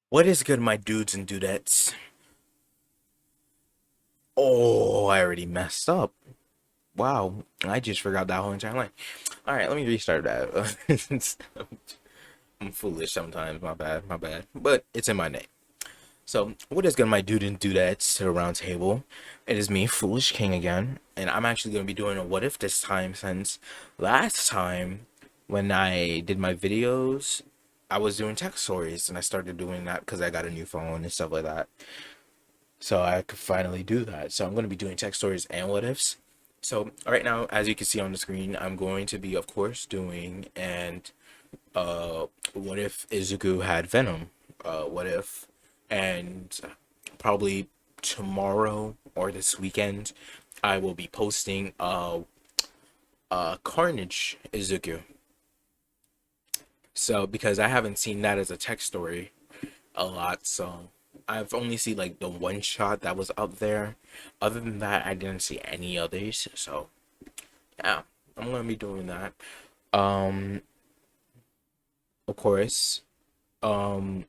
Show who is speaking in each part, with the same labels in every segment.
Speaker 1: What is good, my dudes and dudettes? Oh, I already messed up. Wow, I just forgot that whole entire line. All right, let me restart that. I'm foolish sometimes. My bad, my bad. But it's in my name. So, what is good, my dude and dudettes to the round table? It is me, Foolish King again, and I'm actually going to be doing a what if this time since last time when I did my videos, I was doing tech stories and I started doing that because I got a new phone and stuff like that. So I could finally do that. So I'm going to be doing tech stories and what ifs. So right now, as you can see on the screen, I'm going to be, of course, doing and what if Izuku had Venom? What if? And probably tomorrow or this weekend, I will be posting Carnage Izuku. So because I haven't seen that as a tech story a lot, so I've only seen like the one shot that was up there. Other than that, I didn't see any others. So yeah, I'm gonna be doing that. Um, of course. Um,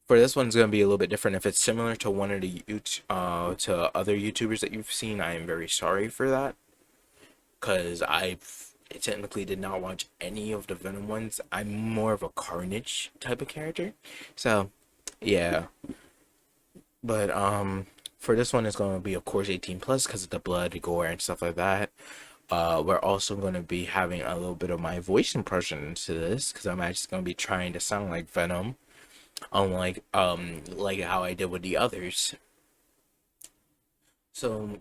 Speaker 1: for this one's gonna be a little bit different. If it's similar to one of the to other YouTubers that you've seen, I am very sorry for that. Cause I technically did not watch any of the Venom ones. I'm more of a Carnage type of character. So yeah. But for this one, it's going to be, of course, 18 plus because of the blood, gore, and stuff like that. We're also going to be having a little bit of my voice impression into this because I'm actually going to be trying to sound like Venom, unlike like how I did with the others. So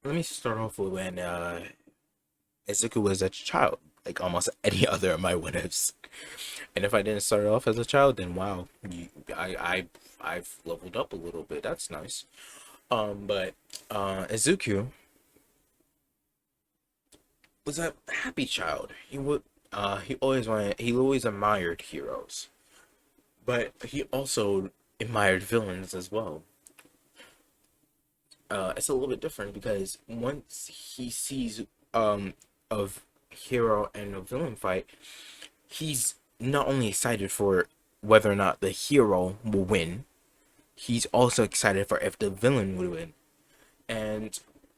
Speaker 1: let me start off with when Izuku was a child, like almost any other of my what ifs. And if I didn't start off as a child, then wow, I've leveled up a little bit. That's nice. But Izuku was a happy child. He always admired heroes, but he also admired villains as well. It's a little bit different because once he sees of hero and a villain fight, he's not only excited for whether or not the hero will win, he's also excited for if the villain will win. And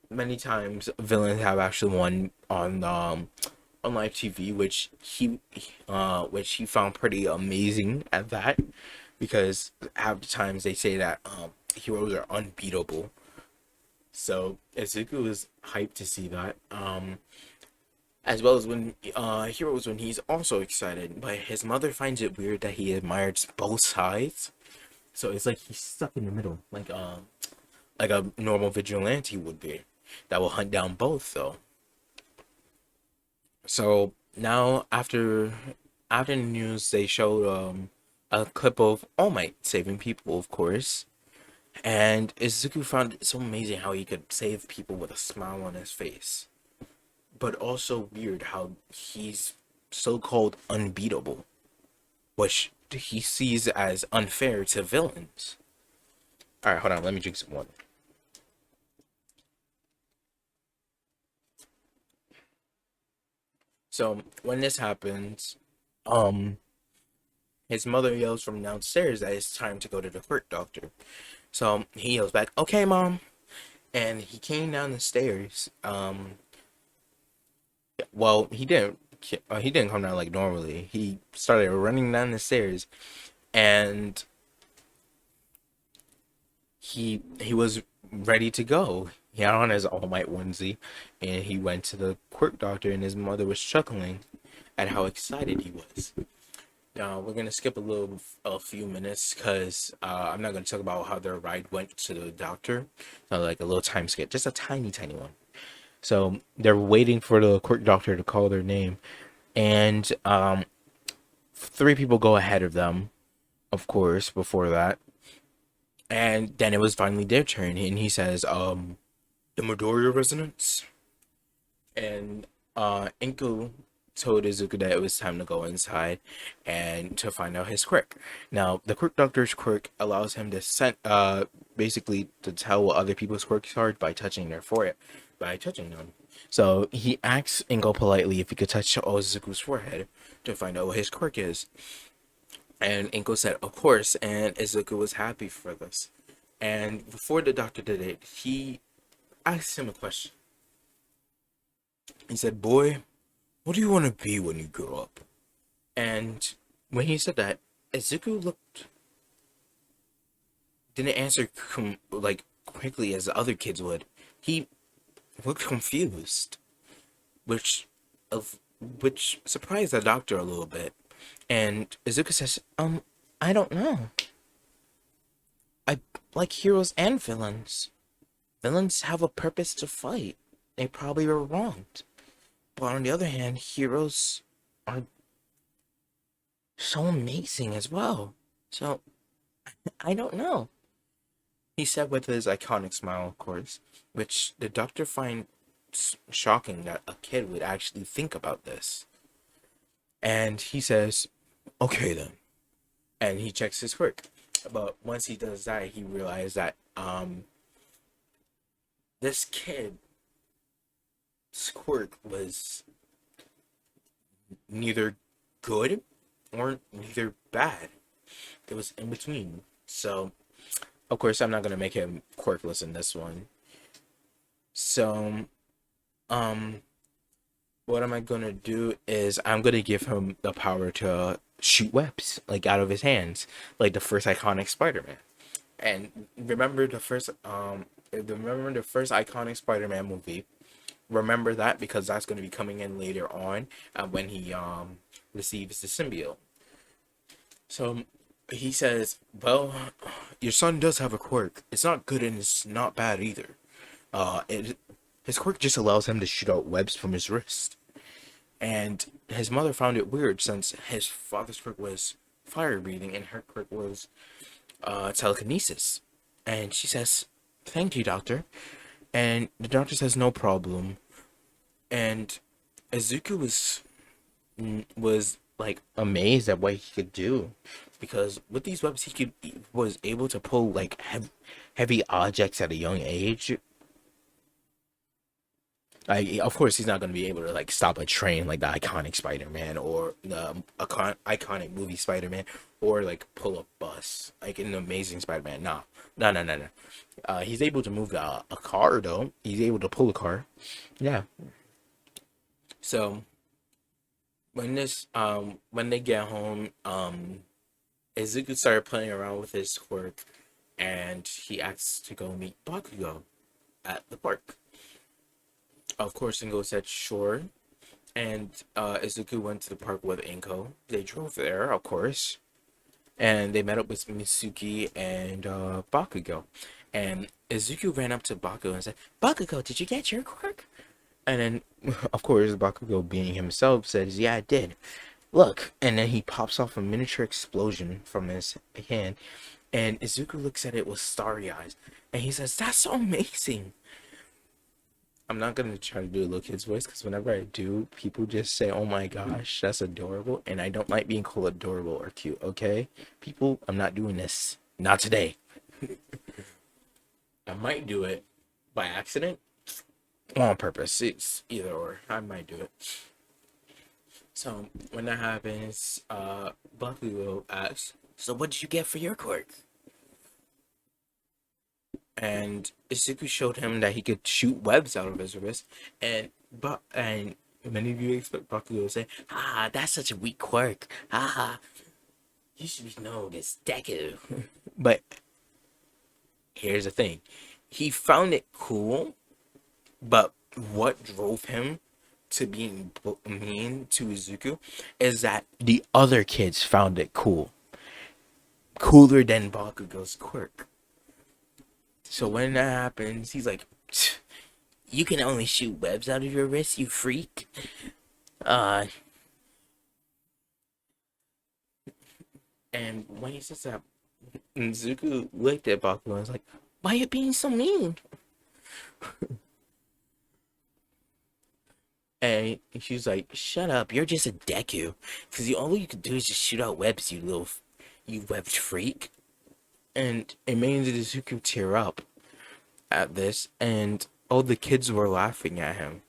Speaker 1: many times villains have actually won on live TV, which he found pretty amazing at that, because half the times they say that heroes are unbeatable. So Izuku was hyped to see that. As well as when heroes when he's also excited, but his mother finds it weird that he admires both sides. So it's like he's stuck in the middle, like a normal vigilante would be, that will hunt down both though. So now after the news, they showed a clip of All Might saving people, of course. And Izuku found it so amazing how he could save people with a smile on his face, but also weird how he's so-called unbeatable, which he sees as unfair to villains. All right, hold on, let me drink some water. So when this happens, um, his mother yells from downstairs that it's time to go to the quirk doctor. So he yells back, "Okay, mom." And he came down the stairs. Well, he didn't. He didn't come down like normally. He started running down the stairs, and he was ready to go. He had on his All Might onesie, and he went to the quirk doctor, and his mother was chuckling at how excited he was. Now we're gonna skip a few minutes because I'm not gonna talk about how their ride went to the doctor. Like a little time skip, just a tiny, tiny one. So they're waiting for the quirk doctor to call their name, and three people go ahead of them, of course, before that. And then it was finally their turn, and he says, the Midoriya resonance. And Inku told Izuku that it was time to go inside and to find out his quirk. Now, the quirk doctor's quirk allows him to basically to tell what other people's quirks are by touching their forehead, by touching them. So he asks Ingo politely if he could touch Izuku's forehead to find out what his quirk is. And Inko said, of course, and Izuku was happy for this. And before the doctor did it, he asked him a question. He said, boy, what do you want to be when you grow up? And when he said that, Izuku didn't answer like quickly as the other kids would. He looked confused, which of which surprised the doctor a little bit. And Izuku says, I don't know. I like heroes and villains. Villains have a purpose to fight. They probably were wronged. But on the other hand, heroes are so amazing as well. So, I don't know. He said with his iconic smile, of course, which the doctor finds shocking that a kid would actually think about this. And he says, okay then. And he checks his quirk. But once he does that, he realized that this kid's quirk was neither good or neither bad. It was in between. So, of course, I'm not gonna make him quirkless in this one. So, um, what am I gonna do is I'm gonna give him the power to shoot webs like out of his hands, like the first iconic Spider-Man. And remember the first iconic Spider-Man movie. Remember that because that's going to be coming in later on when he receives the symbiote. So he says, "Well, your son does have a quirk. It's not good and it's not bad either. His quirk just allows him to shoot out webs from his wrist." And his mother found it weird since his father's quirk was fire breathing and her quirk was telekinesis. And she says, "Thank you, doctor." And the doctor says, "No problem." And Izuku was like amazed at what he could do because with these webs he was able to pull like heavy objects at a young age. Like, of course, he's not going to be able to like stop a train like the iconic Spider-Man or the iconic movie Spider-Man, or like pull a bus like in the Amazing Spider-Man. No, no, no, no, no. He's able to move a car though. He's able to pull a car. Yeah. So when they get home, Izuku started playing around with his quirk, and he asks to go meet Bakugo at the park. Of course, Ingo said sure, and Izuku went to the park with Inko. They drove there, of course, and they met up with Mitsuki and Bakugo. And Izuku ran up to Bakugo and said, "Bakugo, did you get your quirk?" And then, of course, Bakugo, being himself, says, "Yeah, I did. Look." And then he pops off a miniature explosion from his hand, and Izuku looks at it with starry eyes, and he says, "That's so amazing." I'm not gonna try to do a little kid's voice because whenever I do, people just say, "Oh my gosh, that's adorable," and I don't like being called adorable or cute. Okay, people, I'm not doing this. Not today. I might do it by accident or on purpose. It's either or. I might do it. So when that happens, Bakugo asks, "So what did you get for your quirk?" And Izuku showed him that he could shoot webs out of his wrist, and many of you expect Bakugo to say, "Ah, that's such a weak quirk. Ah, you should be known as Deku." But here's the thing: he found it cool, but what drove him to being mean to Izuku is that the other kids found it cool, cooler than Bakugo's quirk. So when that happens, he's like, "You can only shoot webs out of your wrist, you freak." Uh, and when he says that, Zuko looked at Bakugo and was like, "Why are you being so mean?" And she's like, "Shut up, you're just a Deku. Because all you can do is just shoot out webs, you webbed freak." And it made Zuko tear up at this, and all the kids were laughing at him.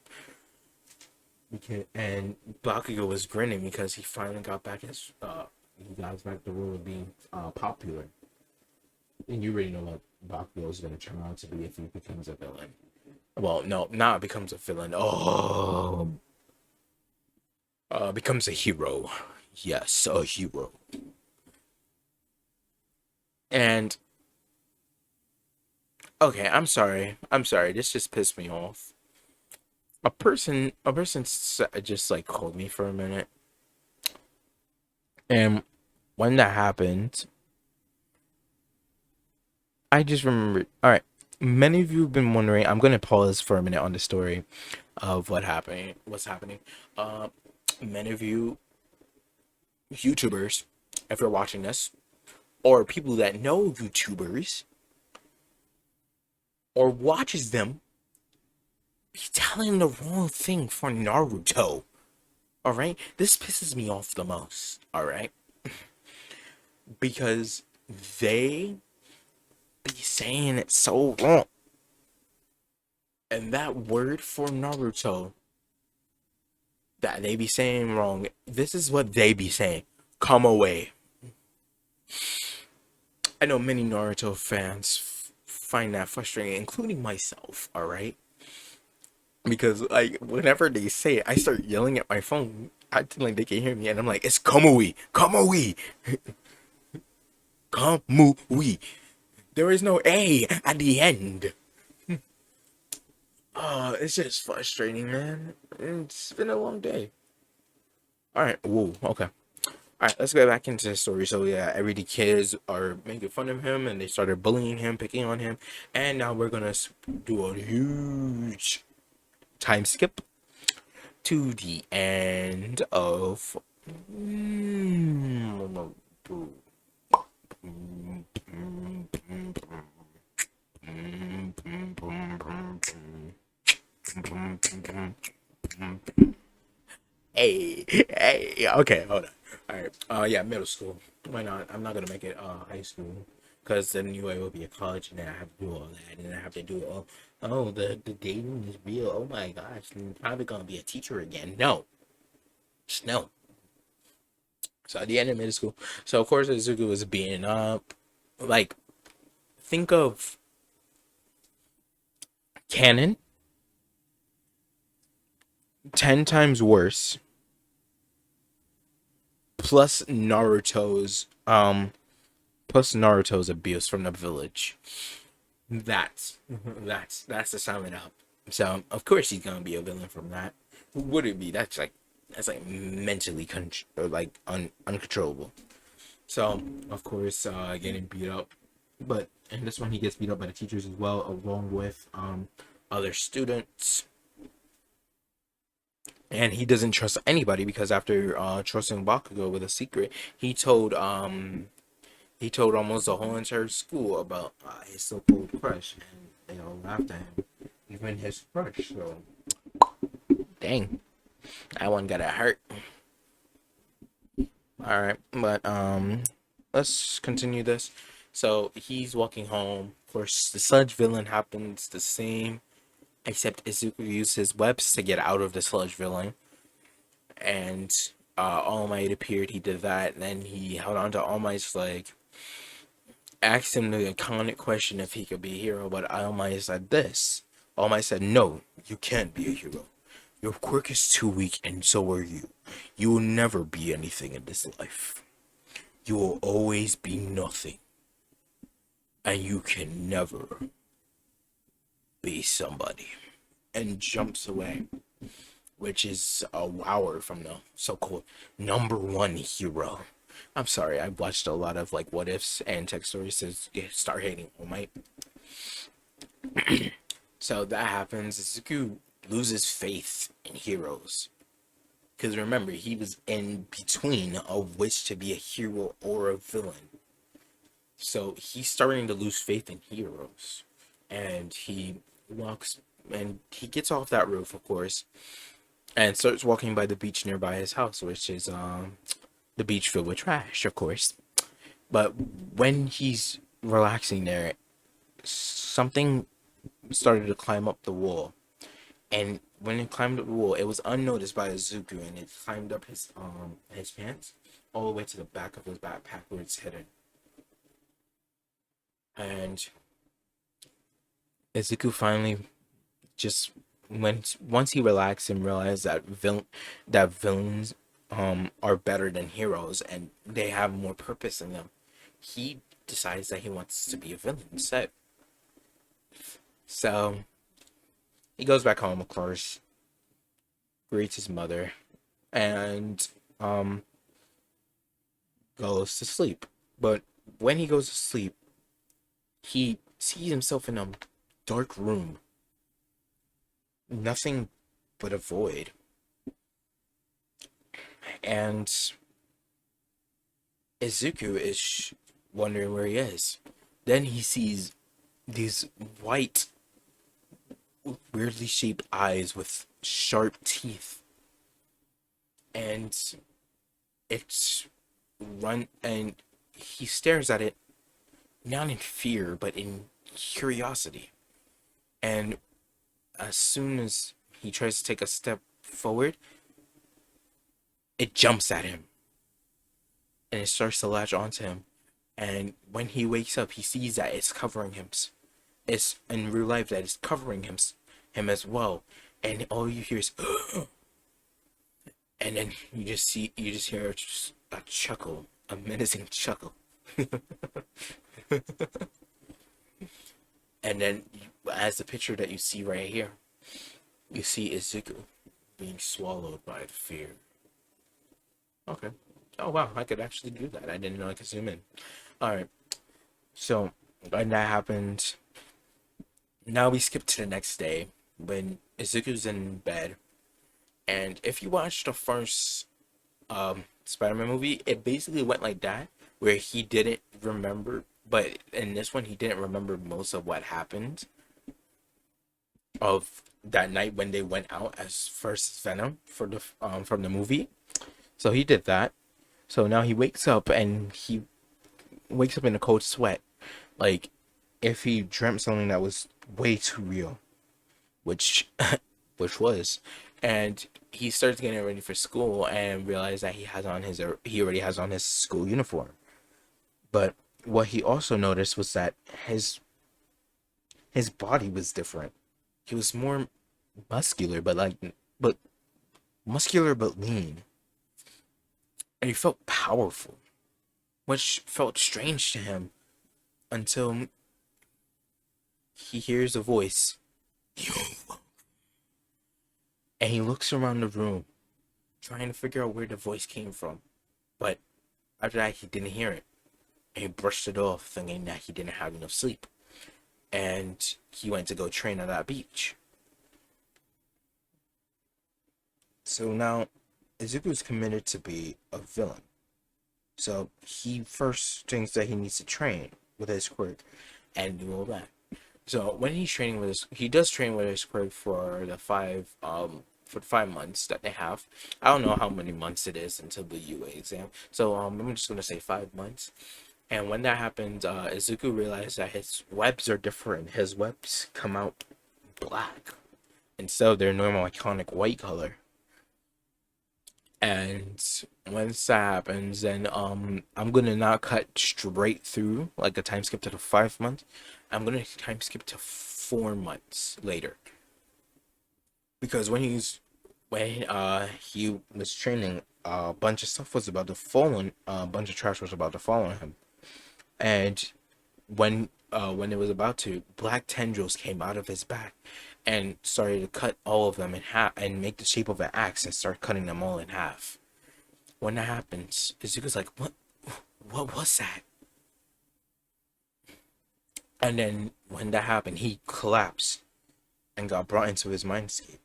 Speaker 1: And Bakugo was grinning because he finally got back his he got back the role of being popular. And you already know what Bakugo is going to turn out to be if he becomes a villain. Well, no, not becomes a villain. Oh, becomes a hero. Yes, a hero. And okay, I'm sorry. I'm sorry. This just pissed me off. A person just like called me for a minute, and when that happened, I just remembered. All right, many of you have been wondering. I'm gonna pause for a minute on the story of what's happening. Uh, many of you YouTubers, if you're watching this, or people that know YouTubers or watches them, be telling the wrong thing for Naruto. All right, this pisses me off the most. All right, because they be saying it so wrong. And that word for Naruto that they be saying wrong, this is what they be saying. Come away. I know many Naruto fans find that frustrating, including myself, alright? Because, like, whenever they say it, I start yelling at my phone, acting like they can hear me, and I'm like, it's Kamui! Kamui! Kamui! There is no A at the end. Oh, it's just frustrating, man. It's been a long day. Alright, whoa, okay. Alright, let's get back into the story. So yeah, every the kids are making fun of him and they started bullying him, picking on him. And now we're gonna do a huge time skip to the end of Hey, hey, okay, hold on. All right, yeah, middle school. Why not? I'm not gonna make it high school, because then you will be a college, and then I have to do all that, and then I have to do all. Oh, the dating is real. Oh my gosh, I'm probably gonna be a teacher again. No, just no. So at the end of middle school, so of course Izuku was beaten up. Like, think of canon 10 times worse, plus Naruto's abuse from the village. That's to sum it up. So of course he's gonna be a villain from that. Who would it be? That's like mentally uncontrollable. So of course getting beat up, but in this one he gets beat up by the teachers as well, along with other students. And he doesn't trust anybody because after trusting Bakugo with a secret, he told almost the whole entire school about his so-called crush, and they all laughed at him, even his crush. So, dang, that one got hurt. All right, but let's continue this. So he's walking home. Of course, the sludge villain happens the same, except Izuku used his webs to get out of the sludge villain, and All Might appeared. He did that, and then he held onto All Might's leg, asked him the iconic question if he could be a hero, but All Might said this. All Might said, no, you can't be a hero. Your quirk is too weak, and so are you. You will never be anything in this life. You will always be nothing. And you can never be somebody. And jumps away, which is a wower from the so-called #1 hero. I'm sorry, I've watched a lot of like what ifs and tech stories to start hating All Might. So that happens. Izuku loses faith in heroes. Because remember, he was in between of which to be a hero or a villain. So he's starting to lose faith in heroes. And he walks, and he gets off that roof, of course, and starts walking by the beach nearby his house, which is the beach filled with trash, of course. But when he's relaxing there, something started to climb up the wall. And when it climbed up the wall, it was unnoticed by Izuku, and it climbed up his pants, all the way to the back of his backpack where it's hidden. And Izuku finally just once he relaxed and realized that villains are better than heroes and they have more purpose in them, he decides that he wants to be a villain instead. So he goes back home, of course, greets his mother, and um goes to sleep. But when he goes to sleep, he sees himself in a dark room, nothing but a void. And Izuku is wondering where he is. Then he sees these white, weirdly shaped eyes with sharp teeth, and it's and he stares at it not in fear but in curiosity. And as soon as he tries to take a step forward, it jumps at him and it starts to latch onto him. And when he wakes up, he sees that it's covering him. It's in real life that it's covering him as well. And all you hear is, and then you just hear a chuckle, a menacing chuckle. And then, as the picture that you see right here, you see Izuku being swallowed by the fear. Okay. Oh wow, I could actually do that. I didn't know I could zoom in. Alright. So when that happened, now we skip to the next day when Izuku's in bed. And if you watch the first Spider-Man movie, it basically went like that, where he didn't remember, but in this one he didn't remember most of what happened of that night when they went out as first Venom for the from the movie. So he did that. So now he wakes up and he wakes up in a cold sweat, like if he dreamt something that was way too real, which which was. And he starts getting ready for school and realizes that he already has on his school uniform. But what he also noticed was that his body was different. He was more muscular, but muscular but lean, and he felt powerful, which felt strange to him until he hears a voice, and he looks around the room, trying to figure out where the voice came from. But after that, he didn't hear it, and he brushed it off, thinking that he didn't have enough sleep, and he went to go train on that beach. So now, Izuku's committed to be a villain. So he first thinks that he needs to train with his quirk and do all that. So when he's training with he does train with his quirk for the 5 months that they have. I don't know how many months it is until the UA exam. So I'm just gonna say 5 months. And when that happens, Izuku realizes that his webs are different. His webs come out black instead of their normal iconic white color. And once that happens, then I'm gonna not cut straight through like a time skip to the 5 months. I'm gonna time skip to 4 months later. Because when he was training, a bunch of stuff was about to fall on a bunch of trash was about to fall on him. And when it was about to, black tendrils came out of his back and started to cut all of them in half and make the shape of an axe and start cutting them all in half. When that happens, Izuku's like, what was that? And then when that happened, he collapsed and got brought into his mindscape.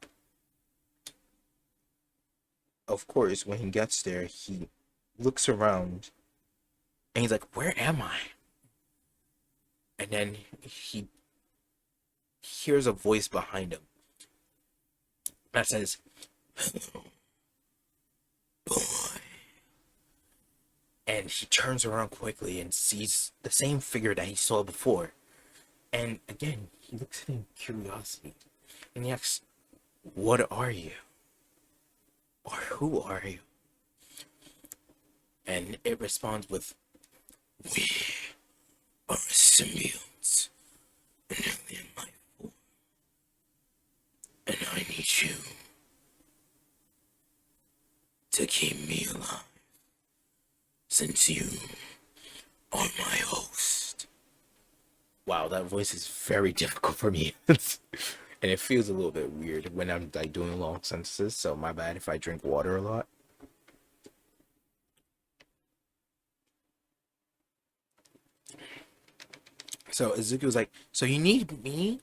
Speaker 1: Of course, when he gets there, he looks around and he's like, where am I? And then he hears a voice behind him that says, boy. And he turns around quickly and sees the same figure that he saw before. And again, he looks at him in curiosity. And he asks, what are you? Or who are you? And it responds with, "We are symbiotes, an alien life form, and I need you to keep me alive since you are my host." Wow, that voice is very difficult for me. And it feels a little bit weird when I'm like doing long sentences, so my bad if I drink water a lot. So Izuku was like, "So you need me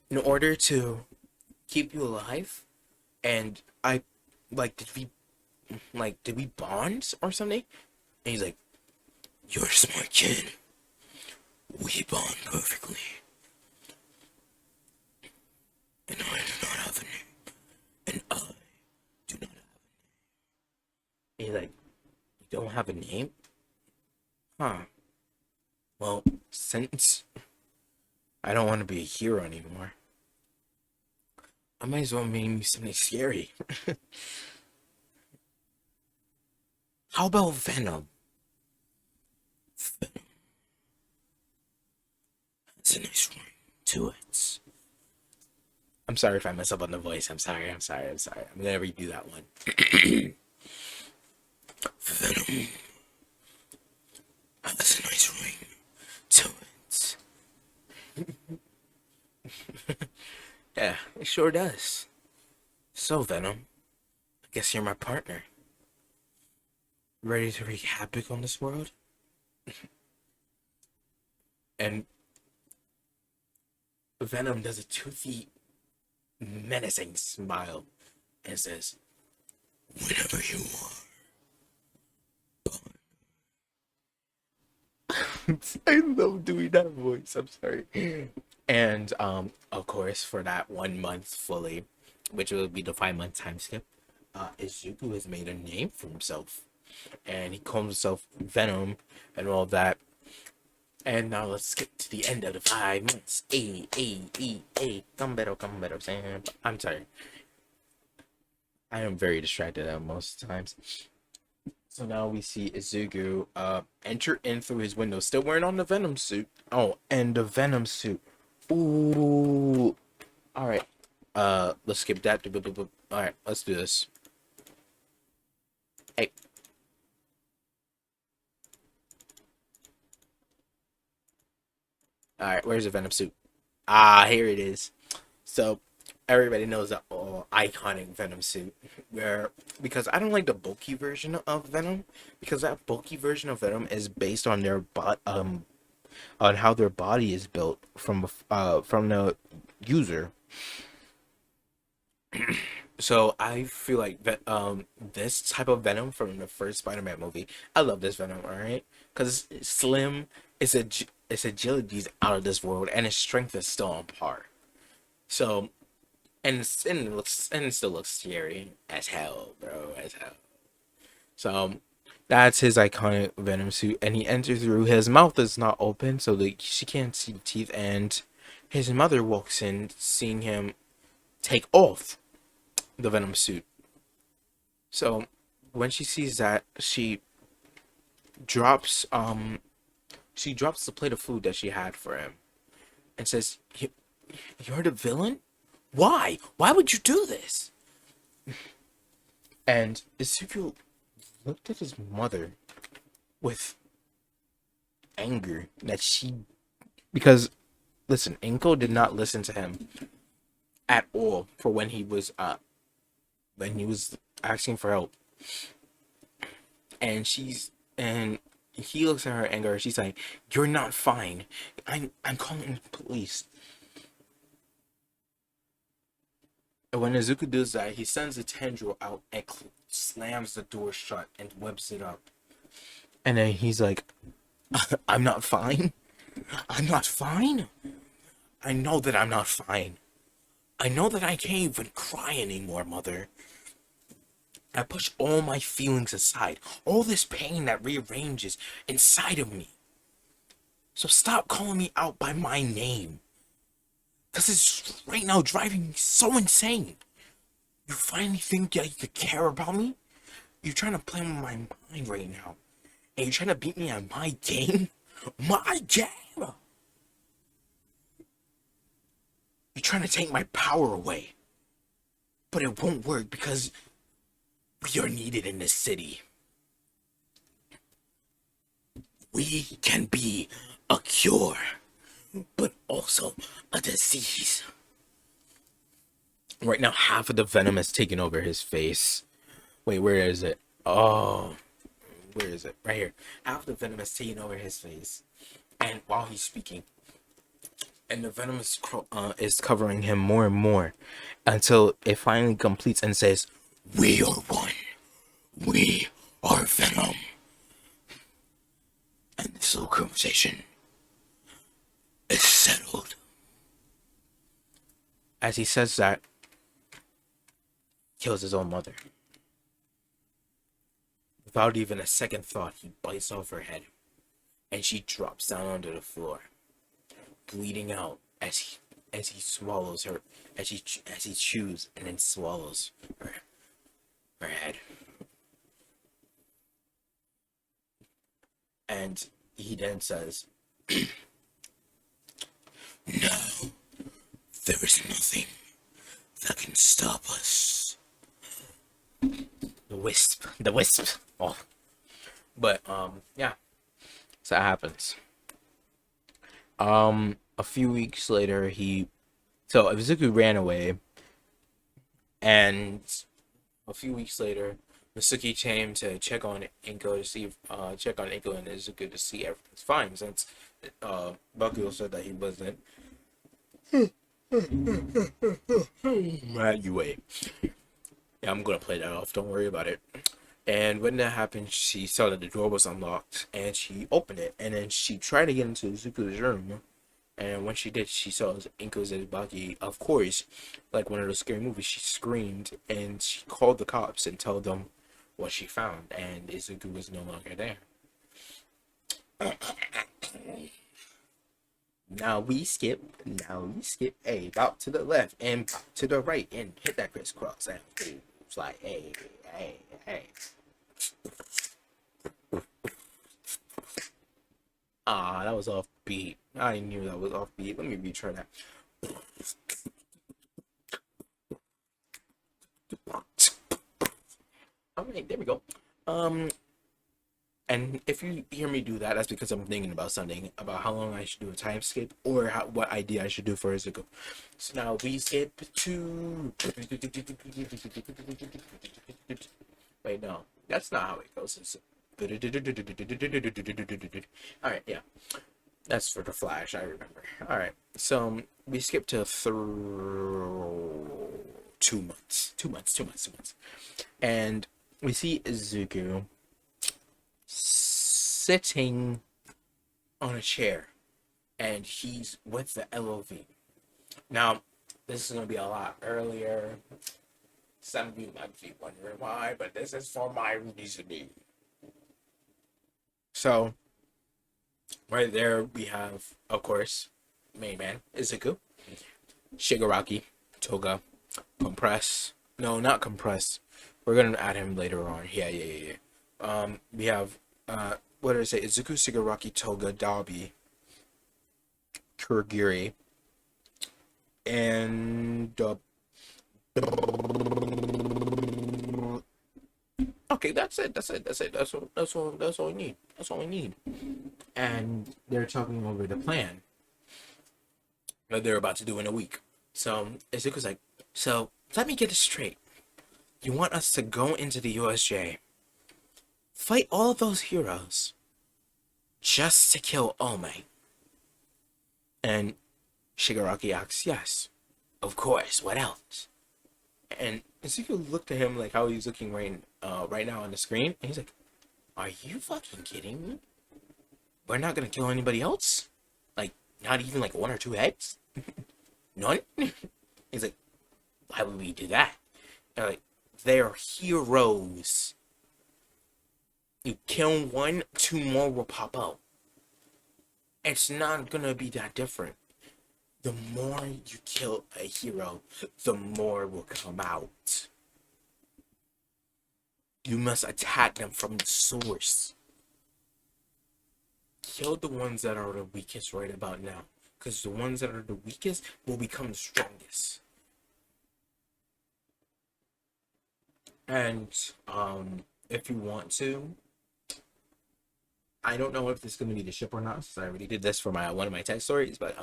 Speaker 1: in order to keep you alive?" And I like, did we bond or something? And he's like, "You're a smart kid. We bond perfectly. And I do not have a name. And I do not have." And he's like, "You don't have a name? Huh. Well, since I don't want to be a hero anymore, I might as well name you something scary. How about Venom?" Venom has a nice ring to it. I'm sorry if I mess up on the voice. I'm sorry. I'm gonna redo that one. Venom has a nice ring to it. Yeah, it sure does. So, Venom, I guess you're my partner. Ready to wreak havoc on this world? And Venom does a toothy, menacing smile and says, "Whenever you are." I love doing that voice. I'm sorry. And of course, for that 1 month fully, which will be the 5 month time skip, Izuku has made a name for himself, and he calls himself Venom and all that. And now let's skip to the end of the 5 months. Come better, Sam. I'm sorry. I am very distracted at most times. So now we see Izuku enter in through his window, still wearing on the Venom suit. Oh, and the Venom suit. Ooh. All right. Let's skip that. All right, let's do this. Hey. All right, where's the Venom suit? Ah, here it is. So everybody knows that iconic Venom suit, where because I don't like the bulky version of Venom, because that bulky version of Venom is based on their on how their body is built from the user. So I feel like that this type of Venom from the first Spider-Man movie, I love this Venom, all right, because it's slim, its agility is out of this world, and its strength is still on par. So and it still looks scary as hell, bro, as hell. So that's his iconic Venom suit, and he enters through. His mouth is not open, so she can't see the teeth. And his mother walks in, seeing him take off the Venom suit. So when she sees that, drops she drops the plate of food that she had for him, and says, "You're the villain? Why? Why would you do this?" And Ezekiel looked at his mother with anger that she, because listen, Inko did not listen to him at all for when he was asking for help. And and he looks at her anger. She's like, "You're not fine. I'm calling the police." And when Izuku does that, he sends a tendril out and slams the door shut and whips it up. And then he's like, "I'm not fine. I'm not fine. I know that I'm not fine. I know that I can't even cry anymore, mother. I push all my feelings aside, all this pain that rearranges inside of me. So stop calling me out by my name. Because it's right now driving me so insane. You finally think that you could care about me? You're trying to play with my mind right now. And you're trying to beat me at my game? My game! You're trying to take my power away. But it won't work because we are needed in this city. We can be a cure, but also a disease. Right now, half of the venom has taken over his face. Wait, where is it? Oh, where is it? Right here. Half of the venom has taken over his face. And while he's speaking, and the venom is covering him more and more until it finally completes and says, "We are one. We are Venom." And this little conversation is settled. As he says that, kills his own mother. Without even a second thought, he bites off her head, and she drops down onto the floor, bleeding out as he swallows her, as he chews and then swallows her head. And he then says, "No, there is nothing that can stop us." The wisp. Oh, but yeah. So that happens. A few weeks later, Izuku ran away, and a few weeks later, Masuki came to check on Inko to see, check on Inko and Izuku to see everything's fine since Bakugo said that he wasn't. You wait. Yeah, I'm gonna play that off. Don't worry about it. And when that happened, she saw that the door was unlocked, and she opened it, and then she tried to get into Izuku's room. And when she did, she saw Inko Zebaki. Of course, like one of those scary movies, she screamed and she called the cops and told them what she found. And Izuku was no longer there. Now we skip. Hey, about to the left and to the right and hit that crisscross. And it's like, hey. Ah, that was off beat. I knew that was off beat. Let me retry that. Alright, there we go. And if you hear me do that, that's because I'm thinking about something, about how long I should do a time skip, or what idea I should do for Izuku. So now we skip to... Wait, no. That's not how it goes. Alright, yeah. That's for the Flash, I remember. Alright, so we skip to 2 months. 2 months. And we see Izuku sitting on a chair, and he's with the LOV. Now, this is going to be a lot earlier. Some of you might be wondering why, but this is for my reasoning. So, right there we have, of course, main man, Izuku, Shigaraki, Toga, Compress. No, not Compress. We're going to add him later on. Yeah. We have, what did I say? Izuku, Shigaraki, Toga, Dabi, Kurogiri, and okay, that's it. That's all we need. That's all we need. And they're talking over the plan that they're about to do in a week. So Izuku's like, so let me get this straight. You want us to go into the USJ, fight all of those heroes, just to kill Ome? And Shigaraki asks, yes, of course, what else? And Izuku looked at him like how he's looking right now on the screen, and he's like, are you fucking kidding me? We're not gonna kill anybody else? Like, not even like 1 or 2 heads? None? He's like, why would we do that? And like, they're heroes. You kill 1, 2 more will pop out. It's not gonna be that different. The more you kill a hero, the more will come out. You must attack them from the source. kill the ones that are the weakest right about now, because the ones that are the weakest will become the strongest. And if you want to, I don't know if this is gonna be the ship or not, since I already did this for my one of my tech stories. But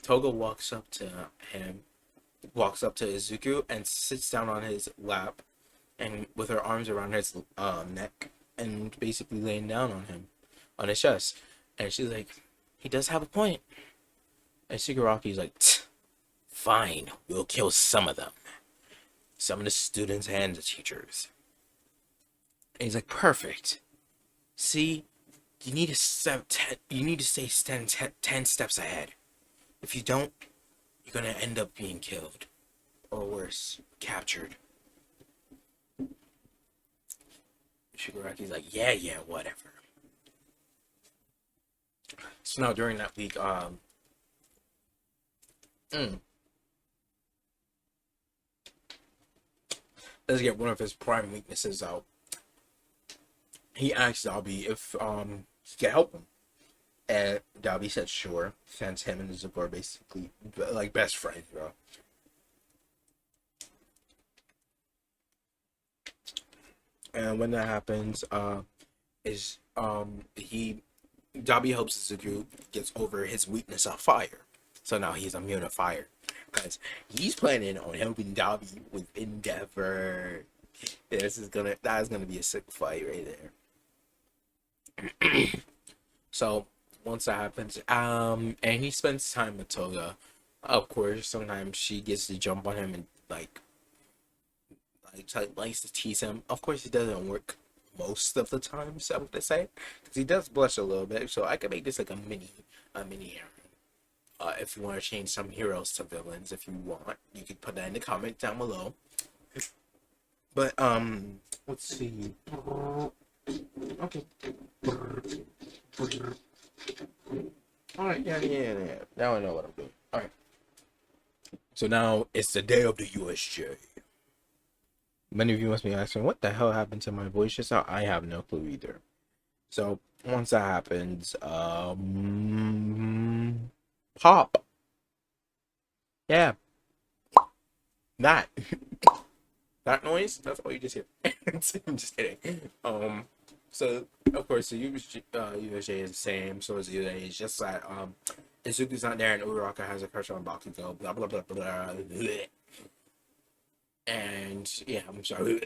Speaker 1: Toga walks up to Izuku and sits down on his lap, and with her arms around his neck, and basically laying down on him, on his chest. And she's like, "He does have a point." And Shigaraki's like, "Fine, we'll kill some of them, some of the students and the teachers." And he's like, "Perfect. See, you need to stay 10 steps ahead. If you don't, you're gonna end up being killed, or worse, captured." Shigaraki's like, "Yeah, whatever." So now during that week, let's get one of his prime weaknesses out. He asked Dabi if he could help him, and Dabi said sure, since him and Izuku are basically like best friends, bro. And when that happens, is he Dabi helps Izuku gets over his weakness of fire, so now he's immune to fire, because he's planning on helping Dabi with Endeavor. That is gonna be a sick fight right there. So once that happens, and he spends time with Toga. Of course, sometimes she gets to jump on him and likes to tease him. Of course, it doesn't work most of the time, so I would say, because he does blush a little bit. So I could make this like a mini if you want to change some heroes to villains, if you want, you could put that in the comment down below. But let's see. Okay. Alright, yeah. Now I know what I'm doing. Alright. So now it's the day of the USJ. Many of you must be asking, what the hell happened to my voice just now? I have no clue either. So once that happens, pop. Yeah. That. That noise? That's all you just hear. I'm just kidding. So of course the USJ is the same, so is the USJ. It's just that Izuku's not there and Uraraka has a crush on Bakugo, blah blah blah blah. And yeah, I'm sorry.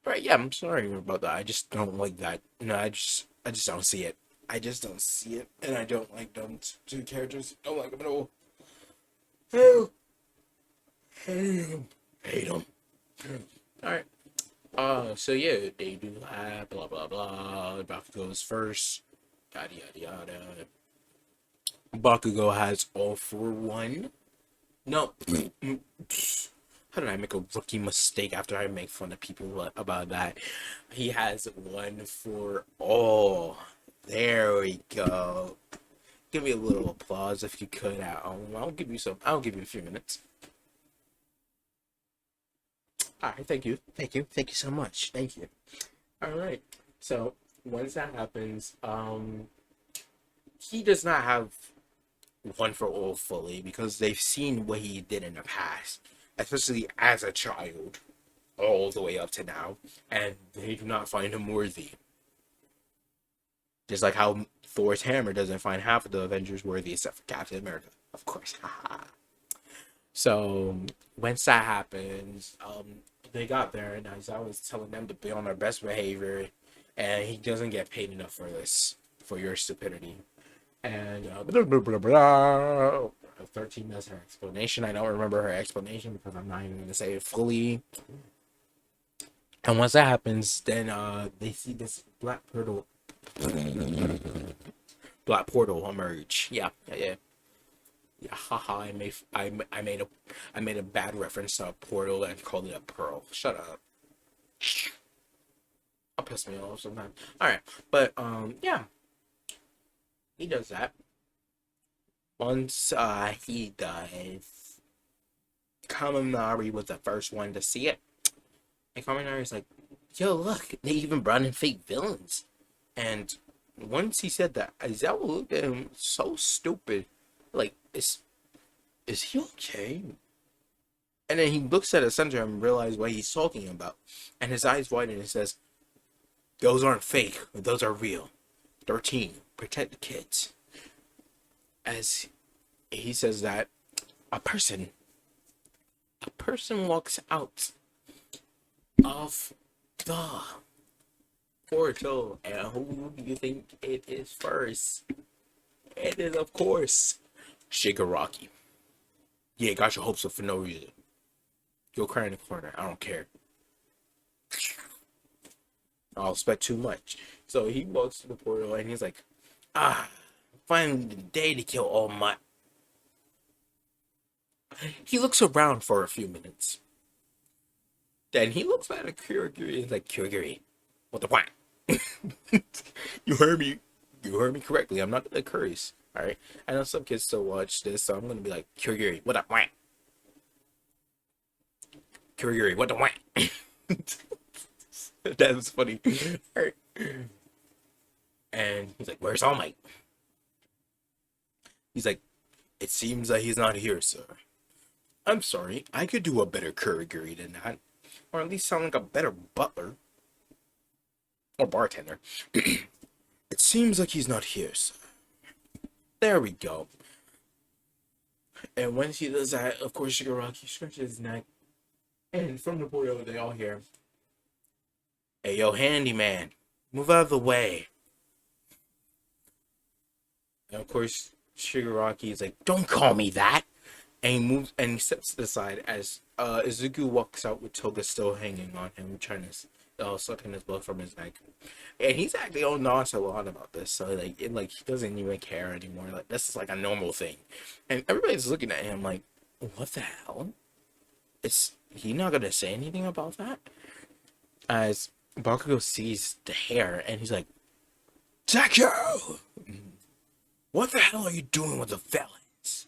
Speaker 1: But yeah, I'm sorry about that. I just don't like that. No, I just don't see it. I just don't see it, and I don't like them two characters. Don't like them at all. Oh, hate them. All right. So yeah, they do that. Blah blah blah. Bakugo's first. Yada yada yada. Bakugo has all for one. No. How did I make a rookie mistake after I make fun of people about that? He has one for all. There we go. Give me a little applause if you could. I'll give you some. I'll give you a few minutes. All right. Thank you so much. Thank you. All right. So once that happens, he does not have one for all fully, because they've seen what he did in the past, especially as a child, all the way up to now, and they do not find him worthy. Just like how Thor's hammer doesn't find half of the Avengers worthy except for Captain America, of course. So once that happens, they got there, and as I was telling them to be on their best behavior, and he doesn't get paid enough for this, for your stupidity. And blah, blah, blah, blah. 13 does her explanation. I don't remember her explanation because I'm not even going to say it fully. And once that happens, then they see this black portal emerge. Yeah. Haha, I made a bad reference to a portal and called it a pearl. Shut up. I'll piss me off sometimes. Alright, but yeah. He does that. Once he does, Kaminari was the first one to see it. And Kaminari's like, yo, look, they even brought in fake villains. And once he said that, Aizawa looked at him so stupid. Like, is he okay? And then he looks at the center and realizes what he's talking about. And his eyes widen and says, those aren't fake. Those are real. 13. Protect the kids. As he says that, a person walks out of the portal. And who do you think it is first? It is, of course, Shigaraki. Yeah, got your hopes up for no reason. Go cry in the corner. I don't care. I'll expect too much. So he walks to the portal and he's like, finally the day to kill all my. He looks around for a few minutes. Then he looks at a Kurogiri and he's like, Kurogiri, what the what? You heard me. You heard me correctly. I'm not gonna curse. Alright? I know some kids still watch this, so I'm gonna be like, Kurogiri, what the what? Kurogiri, what the what? That was funny. Right. And he's like, where's All Might? He's like, it seems that he's not here, sir. I'm sorry, I could do a better Kurogiri than that. Or at least sound like a better butler. Or bartender. It seems like he's not here, sir. There we go. And when she does that, of course, Shigaraki stretches his neck. And from the portal, they all hear, hey, yo, handyman, move out of the way. And of course, Shigaraki is like, don't call me that. And he moves and he steps to the side as Izuku walks out with Toga still hanging on him, trying to sucking his blood from his neck. And he's acting all nonchalant about this, so he doesn't even care anymore. Like, this is like a normal thing. And everybody's looking at him like, what the hell? Is he not gonna say anything about that? As Bakugo sees the hair and he's like, Deku! What the hell are you doing with the villains?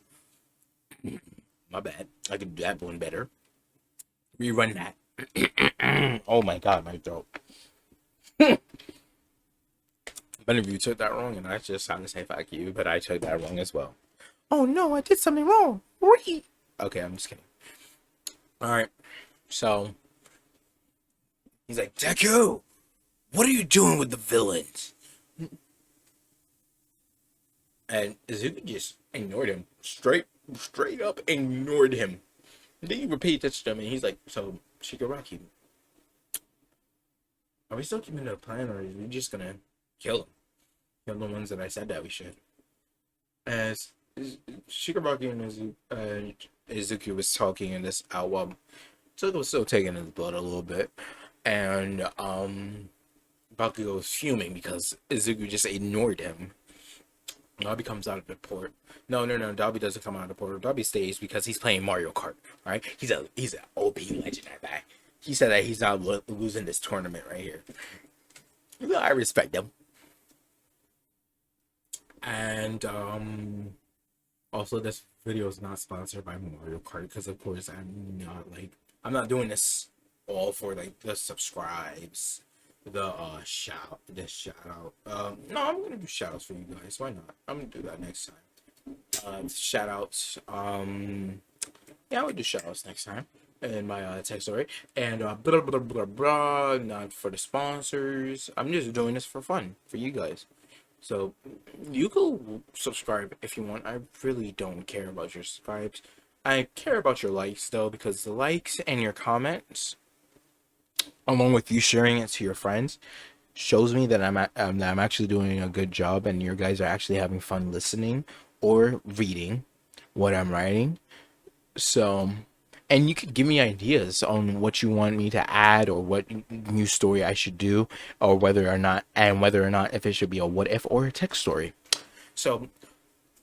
Speaker 1: My bad. I could do that one better. Rerun that. Oh my god, my throat. Many of you took that wrong, and I just sound to say fuck you, but I took that wrong as well. Oh no, I did something wrong. Okay, I'm just kidding. Alright, so he's like, Deku, what are you doing with the villains? And Izuku just ignored him. Straight up ignored him. And then he repeats that to him, and he's like, so, Shigaraki, are we still keeping the plan, or are we just gonna kill him? Kill the ones that I said that we should. As Shigaraki and Izuku was talking in this while Toga was still taking his blood a little bit, and Bakugo was fuming because Izuku just ignored him. Dobby comes out of the port. No. Dobby doesn't come out of the port. Dobby stays because he's playing Mario Kart. Right? He's an OP legend at that. He said that he's not losing this tournament right here. I respect him. And also this video is not sponsored by Mario Kart because of course I'm not doing this all for like the subscribes. The shout out. No, I'm gonna do shout outs for you guys. Why not? I'm gonna do that next time. Shout outs. Yeah, I would do shout outs next time in my tech story. And blah blah blah blah. Not for the sponsors. I'm just doing this for fun for you guys. So you can subscribe if you want. I really don't care about your subscribes. I care about your likes though, because the likes and your comments, along with you sharing it to your friends, shows me that I'm actually doing a good job, and you guys are actually having fun listening or reading what I'm writing. So, and you could give me ideas on what you want me to add, or what new story I should do, or whether or not if it should be a what if or a text story. So,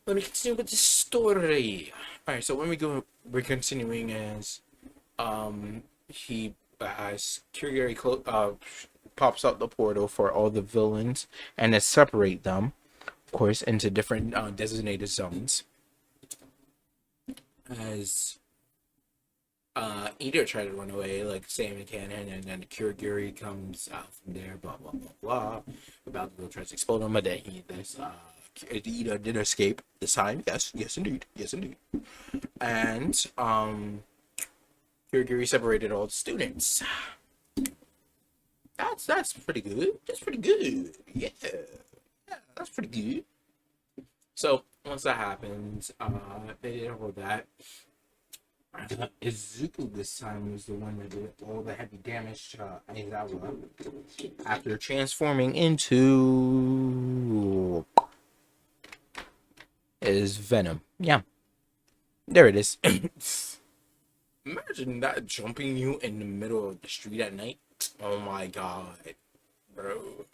Speaker 1: let me continue with the story. All right. So we're continuing as Kurogiri pops out the portal for all the villains and to separate them, of course, into different designated zones. As Ida tried to run away like Sam and Cannon, and then Kurogiri comes out from there, blah blah blah blah. about to go try to explode him, but then Ida did escape this time. Yes, yes indeed, yes indeed. And Kirigiri separated all the students. That's pretty good. That's pretty good. Yeah, that's pretty good. So once that happens, they did all that. Izuku this time was the one that did all the heavy damage to Aizawa after transforming into is Venom. Yeah, there it is. Imagine that jumping you in the middle of the street at night. Oh my god, bro.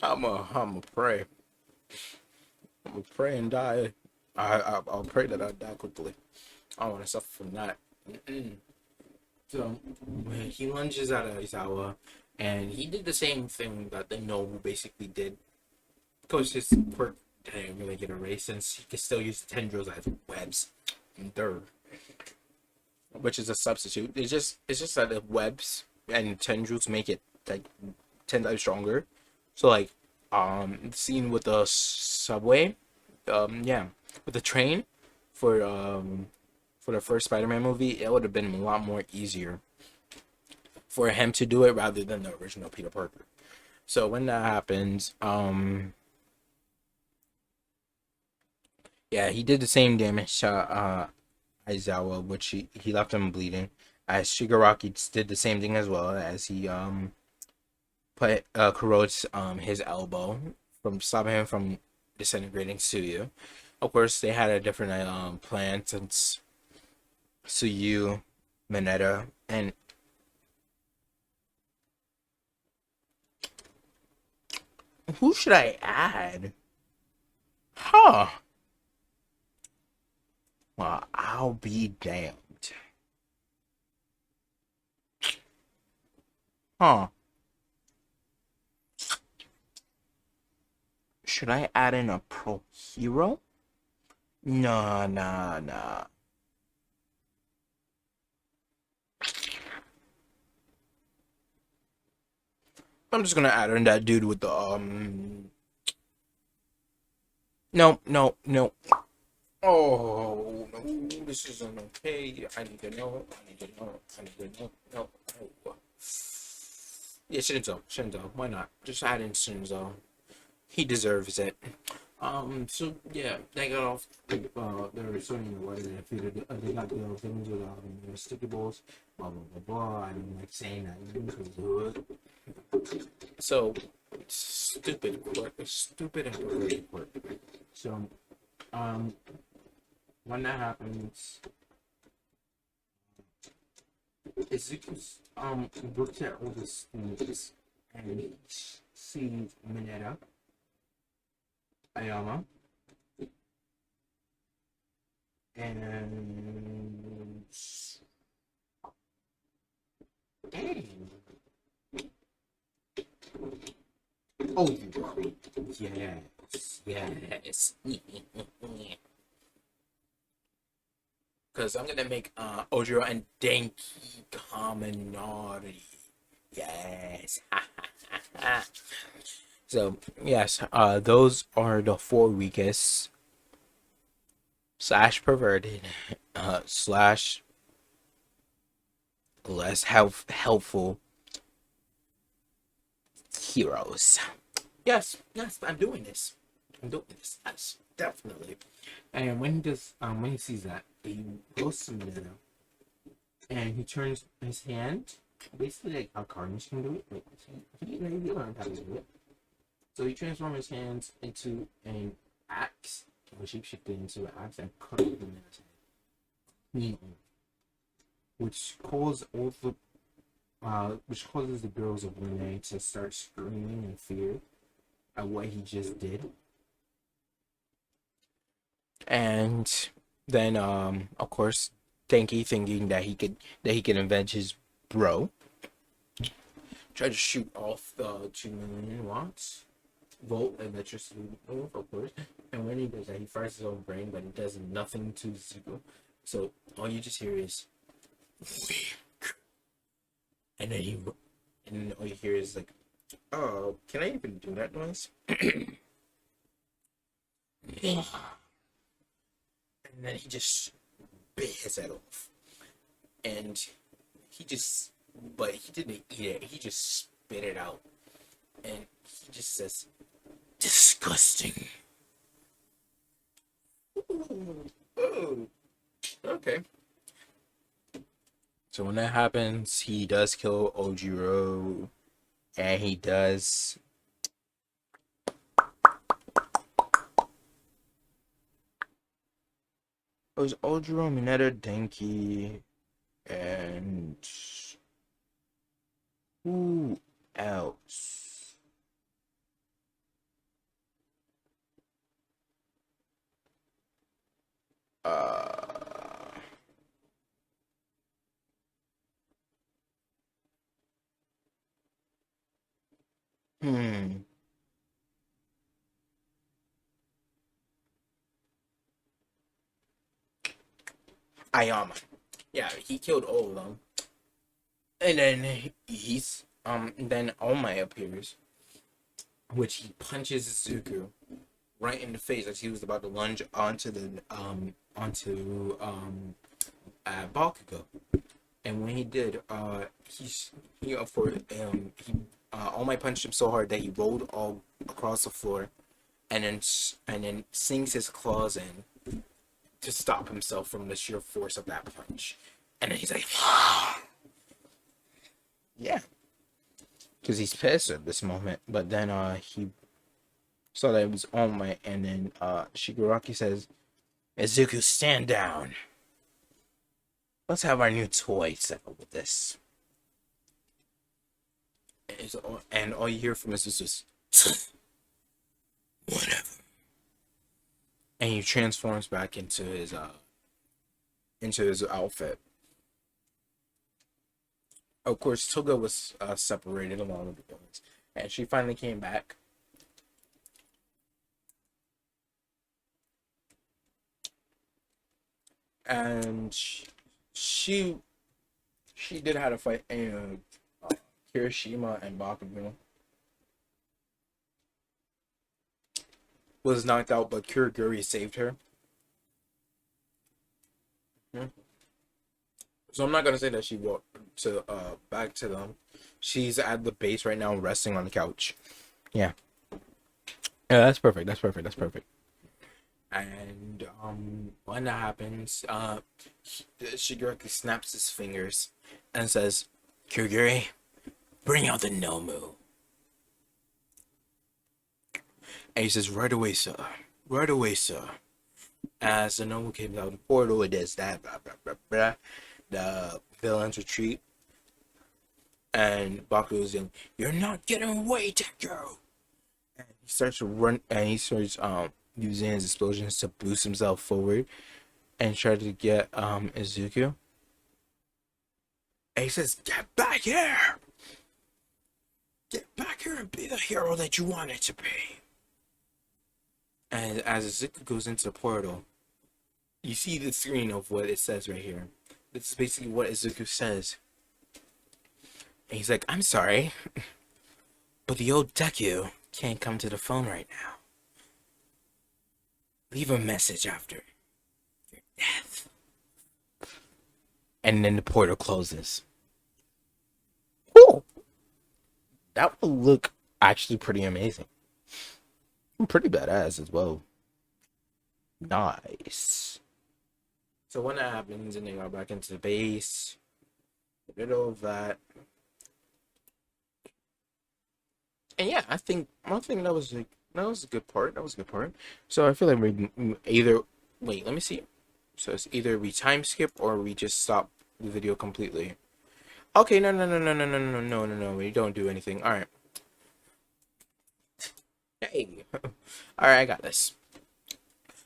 Speaker 1: I'm a pray. I'm a pray and die. I'll pray that I die quickly. I don't want to suffer from that. So when he lunges at Aizawa, and he did the same thing that the Nobu basically did. Because his quirk didn't really get erased, since he could still use the tendrils as webs. Which is a substitute. It's just that the webs and tendrils make it like 10 times stronger. So like the scene with the subway, yeah, with the train for the first Spider-Man movie, it would have been a lot more easier for him to do it rather than the original Peter Parker. So when that happens, yeah, he did the same damage to Aizawa, which he left him bleeding. As Shigaraki did the same thing as well, as he put corrodes his elbow from stopping him from disintegrating Suyu. Of course, they had a different plan, since Suyu, Mineta, and who should I add? Huh. Well, I'll be damned. Huh. Should I add in a pro hero? Nah, nah, nah. I'm just gonna add in that dude with the No, no, no. Oh no, this isn't okay. I need to know. I need to know. I need to know. No, no. Yeah, Shinzo. Why not? Just add in Shinzo. He deserves it. So yeah, they got off. They were sorting the way they got the things with their sticky balls. Blah blah blah blah. I don't like saying that because good. So stupid quirk, stupid and perverted quirk. So when that happens, Izuku's looks at all the things and he sees Mineta, Ayama, and oh, yes. Because I'm gonna make Ojiro and Denki Kaminari. Yes. So yes, those are the four weakest slash perverted slash less helpful heroes. Yes, I'm doing this. Yes, definitely. And when he sees that, he goes to Mineta, and he turns his hand, basically like how Carnage can do it. Like he learned how to do it. So he transforms his hands into an axe, or shapeshifted into an axe, and cut off Mineta's head, which causes the girls of Lune to start screaming in fear at what he just did. And then of course Denki, thinking that he could avenge his bro, tried to shoot off the 2 million watts volt electricity, of course. And when he does that, he fires his own brain, but it does nothing to Zuko. So all you just hear is and then all you hear is like Oh, can I even do that noise? And then he just bit his head off. And he just, but he didn't eat it. He just spit it out. And he just says, disgusting. Ooh, oh, okay. So when that happens, he does kill Ojiro, and he does. It was Ojiro, Mineta, Denki, and who else? Uh, hmm. Ayama. Yeah, he killed all of them. And then then All Might appears, which he punches Izuku right in the face as he was about to lunge onto Bakugo. And when he did, he for he All Might punched him so hard that he rolled all across the floor, and then sinks his claws in to stop himself from the sheer force of that punch. And then he's like, yeah, because he's pissed at this moment. But then he saw that it was All Might, and then Shigaraki says, Izuku, stand down. Let's have our new toy settle with this. And all you hear from us is just whatever. And he transforms back into his outfit. Of course, Toga was separated along with the villains, and she finally came back. And she did have to fight Kirishima and Bakugo. Was knocked out, but Kurogiri saved her. Hmm. So I'm not gonna say that she walked to back to them. She's at the base right now, resting on the couch. Yeah, yeah, that's perfect. That's perfect. That's perfect. And when that happens, Shigaraki snaps his fingers and says, "Kurogiri, bring out the Nomu." And he says, "Right away, sir. Right away, sir." As the Nomu came out of the portal, it does that. Blah, blah, blah, blah. The villains retreat, and Bakugo is yelling, "You're not getting away, Deku!" And he starts to run, and he starts using his explosions to boost himself forward and try to get Izuku. And he says, "Get back here! Get back here and be the hero that you wanted to be." And as Izuku goes into the portal, you see the screen of what it says right here. This is basically what Izuku says. And he's like, "I'm sorry, but the old Deku can't come to the phone right now. Leave a message after your death." And then the portal closes. Whew. That would look actually pretty amazing. Pretty badass as well. Nice. So when that happens and they go back into the base, did all of that. And yeah, I think that was like that was a good part. That was a good part. So I feel like we either wait, let me see. So it's either we time skip or we just stop the video completely. Okay, no. We don't do anything. All right. Hey. All right, I got this.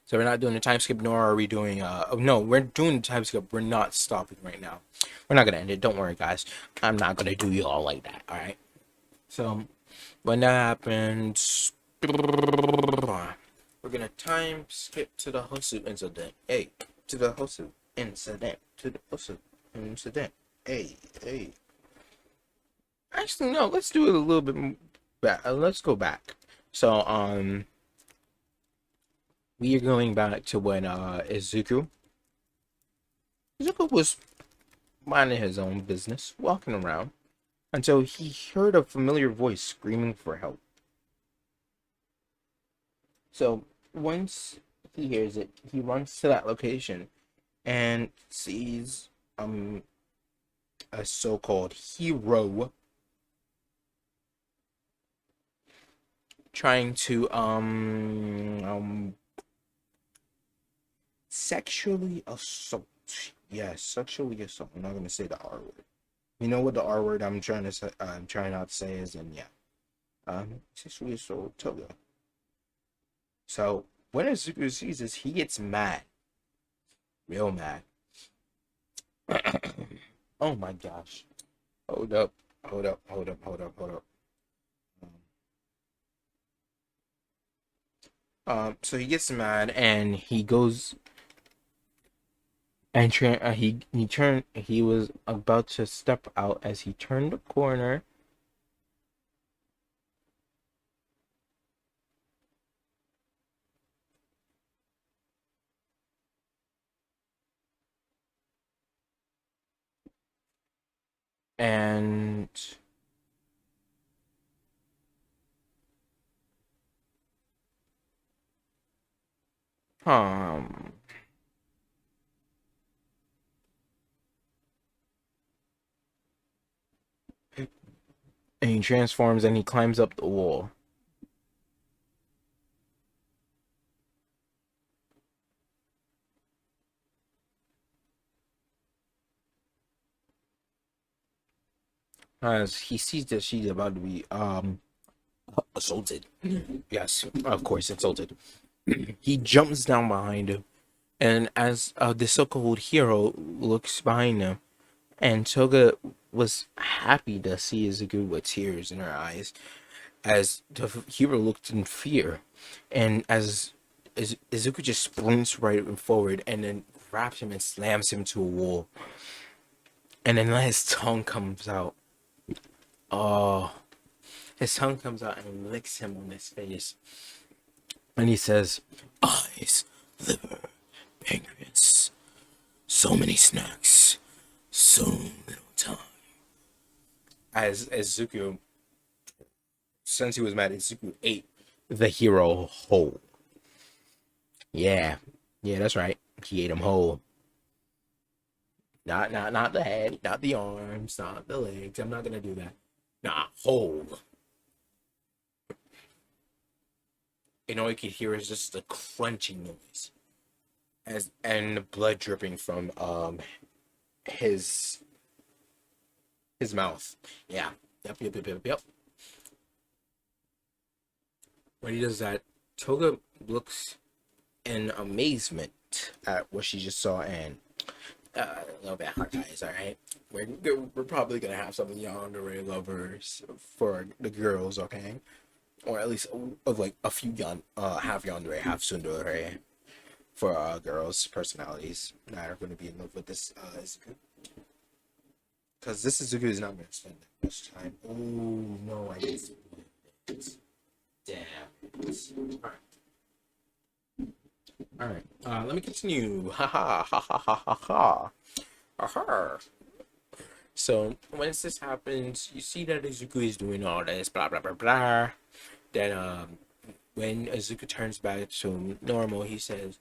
Speaker 1: So we're not doing the time skip, nor are we doing oh, no, we're doing the time skip. We're not stopping right now. We're not gonna end it. Don't worry, guys. I'm not gonna do you all like that. All right. So when that happens, we're gonna time skip to the Hosu incident. Hey, to the Hosu incident. To the Hosu incident. Hey. Actually, no. Let's do it a little bit. let's go back. So we are going back to when Izuku was minding his own business, walking around, until he heard a familiar voice screaming for help. So once he hears it, he runs to that location and sees a so-called hero trying to sexually assault. Yes, sexually assault. I'm not gonna say the R word. You know what the R word I'm trying to say? I'm trying not to say is, and yeah, sexually assault Toga. So when Izuku sees this, he gets mad, real mad. Oh my gosh! Hold up! Hold up! Hold up! Hold up! Hold up! So he gets mad and he goes and he was about to step out as he turned the corner. And um and he transforms and he climbs up the wall. As he sees that she's about to be assaulted. Yes, of course, insulted. He jumps down behind him, and as the so-called hero looks behind him, and Toga was happy to see Izuku with tears in her eyes, as the hero looked in fear, and as Izuku just sprints right forward and then grabs him and slams him to a wall, and then his tongue comes out. Oh, his tongue comes out and licks him on his face. And he says, eyes, liver, pancreas, so many snacks, so little time. As Zuko, since he was mad, Zuko ate the hero whole. Yeah, yeah, that's right. He ate him whole. Not the head, not the arms, not the legs. I'm not gonna do that. Nah, whole. And all you could hear is just the crunching noise, and the blood dripping from his mouth. Yeah. Yep. When he does that, Toga looks in amazement at what she just saw, and a little bit hard eyes. All right, we're probably gonna have some yandere lovers for the girls, okay, or at least of like a few half yandere, half tsundere for girls' personalities that are gonna be in love with this Izuku. Because this Izuku is not gonna spend that much time. Oh no, I didn't. Damn. All right. Let me continue. Ha ha ha ha ha ha ha. Aha. So once this happens, you see that Izuku is doing all this blah blah blah blah. Then when Izuku turns back to normal, he says,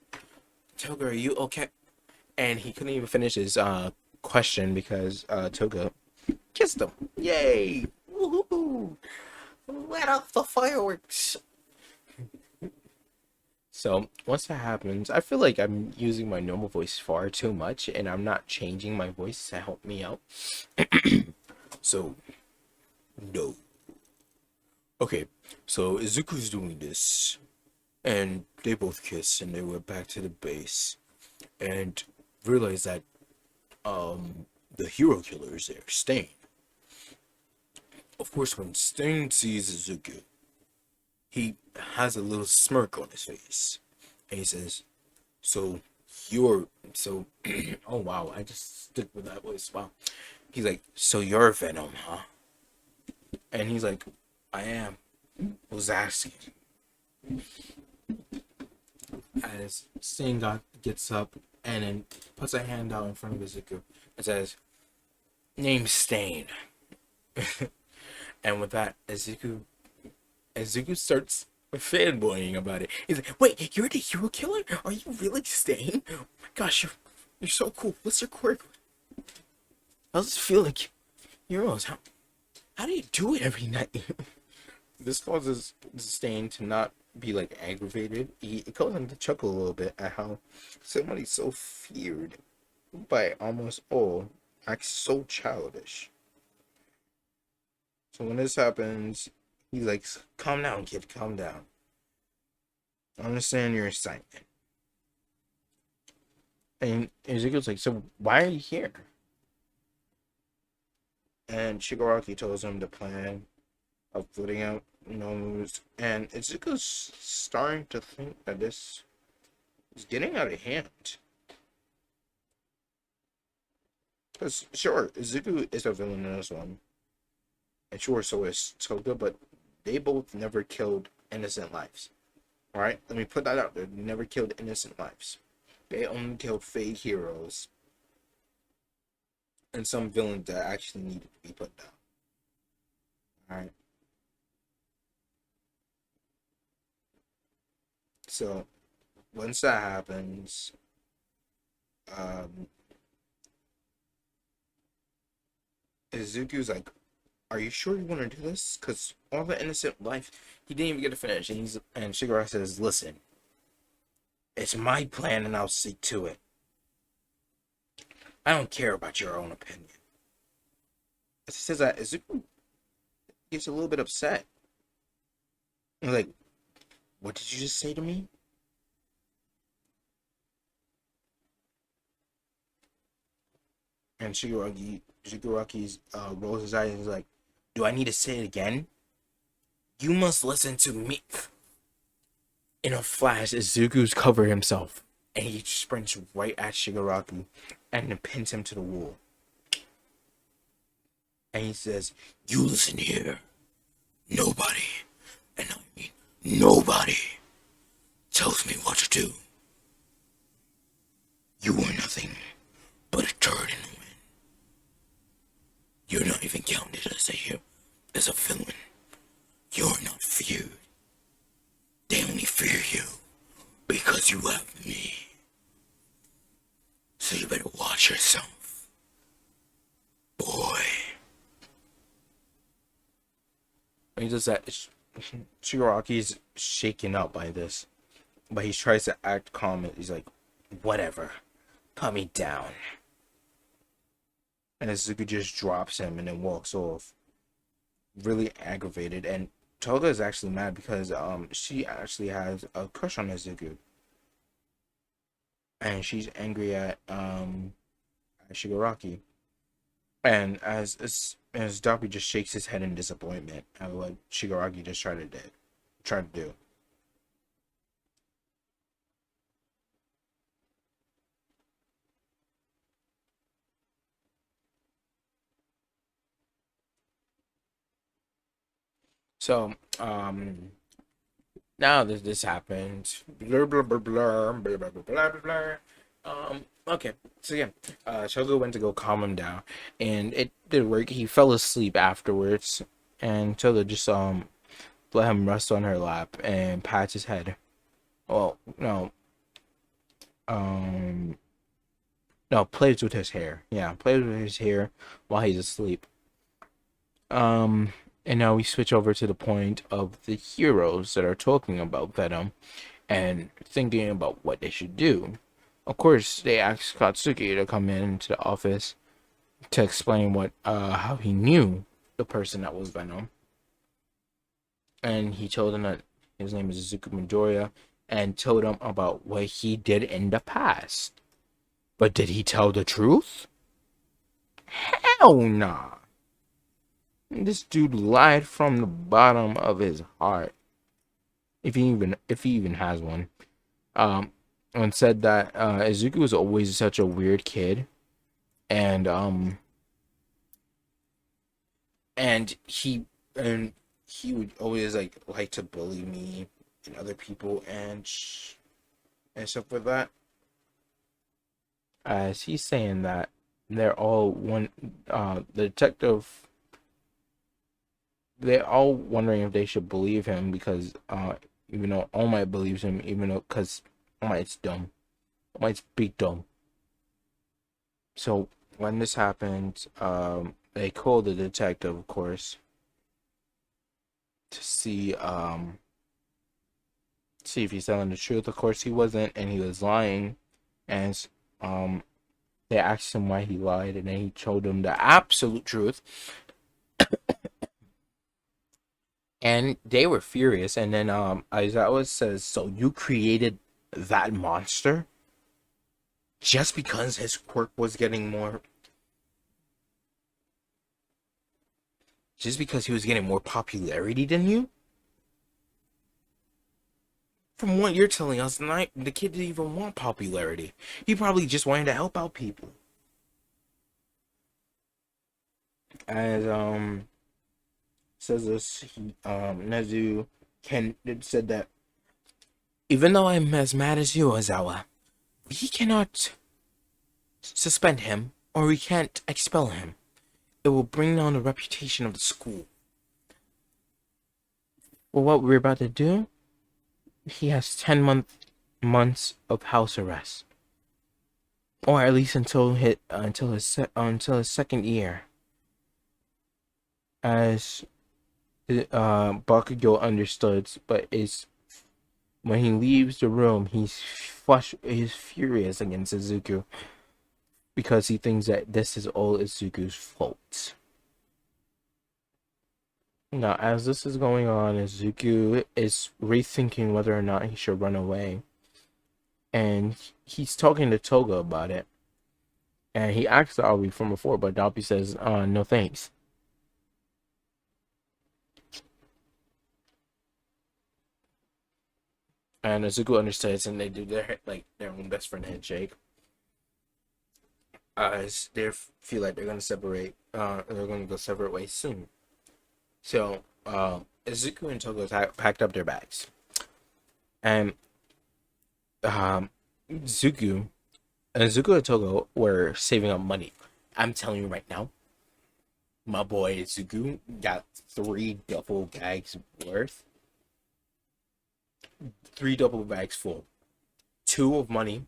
Speaker 1: "Toga, are you okay?" And he couldn't even finish his question because Toga kissed him. Yay! Woohoo! Let off the fireworks. So once that happens, I feel like I'm using my normal voice far too much, and I'm not changing my voice to help me out. So no. Okay, so Izuku's doing this, and they both kiss, and they went back to the base, and realized that the hero killer is there, Stain. Of course, when Stain sees Izuku, he has a little smirk on his face, and he says, "So you're so." Oh wow, I just stick with that voice. Wow. He's like, "So you're Venom, huh?" And he's like, "I am." was asking as Stain gets up and then puts a hand out in front of Izuku and says, "Name Stain." And with that, Izuku starts fanboying about it. He's like, "Wait, you're the hero killer? Are you really Stain? Oh my gosh, you're so cool. What's your quirk? How does it feel like heroes? How do you do it every night?" This causes Stain to not be like aggravated. It causes him to chuckle a little bit at how somebody so feared by almost all acts so childish. So when this happens, he's like, "Calm down, kid, calm down. I understand your excitement." And Ezekiel's like, "So why are you here?" And Shigaraki tells him the plan of putting out Nomu's, and Ezekiel's starting to think that this is getting out of hand. Because, sure, Izuku is a villain in this one. And sure, so is Toga, but they both never killed innocent lives. Alright? Let me put that out there. They never killed innocent lives. They only killed fake heroes. And some villains that actually needed to be put down. Alright? So, once that happens, Izuku's like, "Are you sure you want to do this? Because all the innocent life, he didn't even get to finish." And Shigaraki says, "Listen, it's my plan and I'll stick to it. I don't care about your own opinion." As he says that, Izuku gets a little bit upset. He's like, "What did you just say to me?" And Shigaraki's rolls his eyes and he's like, "Do I need to say it again? You must listen to me." In a flash, Izuku's covered himself, and he sprints right at Shigaraki and pins him to the wall. And he says, "You listen here. Nobody, and I mean nobody, tells me what to do. You are nothing but a turd in the wind. You're not even counted as a villain. You're not feared. They only fear you because you have me. So you better watch yourself, boy." He does that. Shigaraki's shaken up by this, but he tries to act calm. He's like, "Whatever, put me down." And Izuku just drops him and then walks off, really aggravated. And Toga is actually mad because she actually has a crush on Izuku, and she's angry at Shigaraki. And as Dabi just shakes his head in disappointment at what Shigaraki just tried to do. So, now that this happened, blah blah blah blah blah blah blah blah blah. Okay, so yeah, Shogo went to go calm him down, and it did work. He fell asleep afterwards, and Shogo just let him rest on her lap and pat his head. Well, no, um, no, plays with his hair. Yeah, plays with his hair while he's asleep. Um, and now we switch over to the point of the heroes that are talking about Venom and thinking about what they should do. Of course, they asked Katsuki to come into the office to explain how he knew the person that was Venom. And he told them that his name is Izuku Midoriya and told them about what he did in the past. But did he tell the truth? Hell nah. This dude lied from the bottom of his heart, if he even has one. And said that Izuku was always such a weird kid, and and he he would always like to bully me and other people and stuff like that. As he's saying that they're all one, the detective, they're all wondering if they should believe him because even though All Might believes him, even though because All Might's dumb, All Might's big dumb. So when this happened, they called the detective, of course, to see if he's telling the truth. Of course, he wasn't, and he was lying. And um, they asked him why he lied, and then he told them the absolute truth. And they were furious. And then Aizawa says, "So you created that monster just because his quirk was getting more, just because he was getting more popularity than you?" From what you're telling us, the kid didn't even want popularity. He probably just wanted to help out people. As says this, Nezu can said that even though I'm as mad as you, Ozawa, we cannot suspend him or we can't expel him. It will bring down the reputation of the school. Well, what we're about to do, he has 10 months of house arrest, or at least until his second year. As Bakugo understood, but is when he leaves the room, he's furious against Izuku because he thinks that this is all Izuku's fault. Now, as this is going on, Izuku is rethinking whether or not he should run away, and he's talking to Toga about it. And he asked Dabi from before, but Dabi says, "No thanks." And Izuku understands, and they do their own best friend handshake. As they feel like they're gonna separate. They're gonna go separate ways soon. So, Izuku and Togo packed up their bags, and um, Zuku Izuku and Togo were saving up money. I'm telling you right now, my boy Izuku got 3 duffel bags full, 2 of money,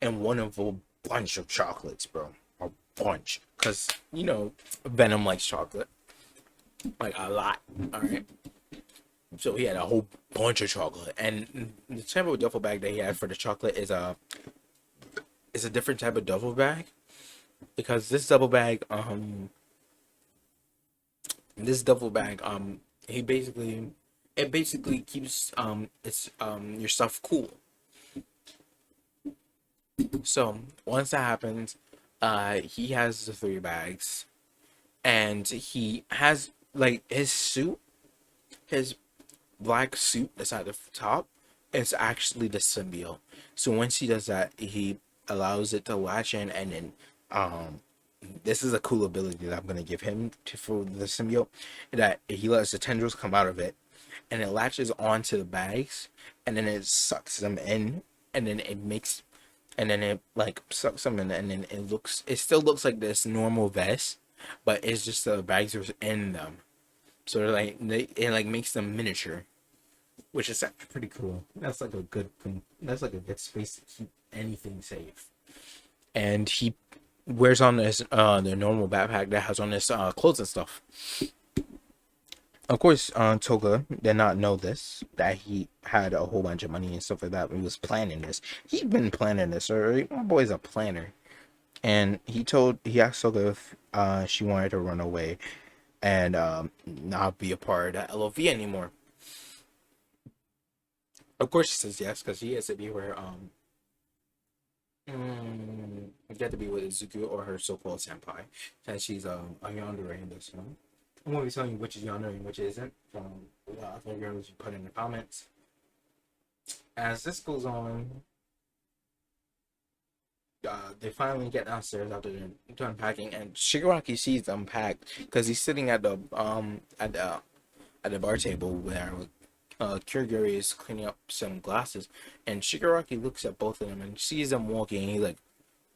Speaker 1: and one of a bunch of chocolates, bro. A bunch, cause Venom likes chocolate, like a lot. All right. So he had a whole bunch of chocolate, and the type of duffel bag that he had for the chocolate is a different type of duffel bag because this duffel bag he basically it basically keeps it's your stuff cool. So once that happens, he has the 3 bags, and he has like his black suit that's at the top is actually the symbiote. So once he does that, he allows it to latch in, and then this is a cool ability that I'm gonna give him for the symbiote, that he lets the tendrils come out of it, and it latches onto the bags, and then it sucks them in, and then it like sucks them in, and then it still looks like this normal vest, but it's just the bags are in them, so it like makes them miniature, which is actually pretty cool. That's like a good thing. That's like a good space to keep anything safe. And he wears on this the normal backpack that has on his clothes and stuff. Of course, Toga did not know this, that he had a whole bunch of money and stuff like that when he was planning this. He'd been planning this already. My boy's a planner. And he asked Toga if she wanted to run away and not be a part of LOV anymore. Of course, she says yes because he has to be where you have to be with Izuku or her so-called senpai, since she's a yandere in this one. I'm gonna be telling you which is yandere and which isn't from other girls you put in the comments. As this goes on, they finally get downstairs after they're done packing, and Shigaraki sees them packed because he's sitting at the at the bar table where Kirigiri is cleaning up some glasses, and Shigaraki looks at both of them and sees them walking, and he's like,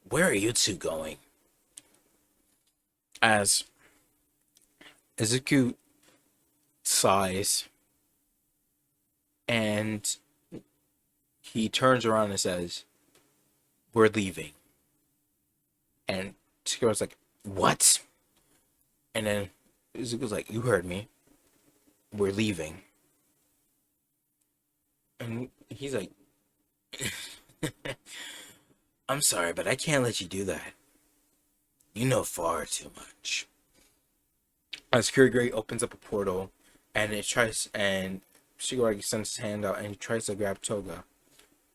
Speaker 1: "Where are you two going?" As Izuku sighs, and he turns around and says, "We're leaving." And Shigaraki's like, "What?" And then Izuku's like, "You heard me. We're leaving." And he's like, "I'm sorry, but I can't let you do that. You know far too much." As Kirigiri opens up a portal, and Shigaraki sends his hand out and he tries to grab Toga.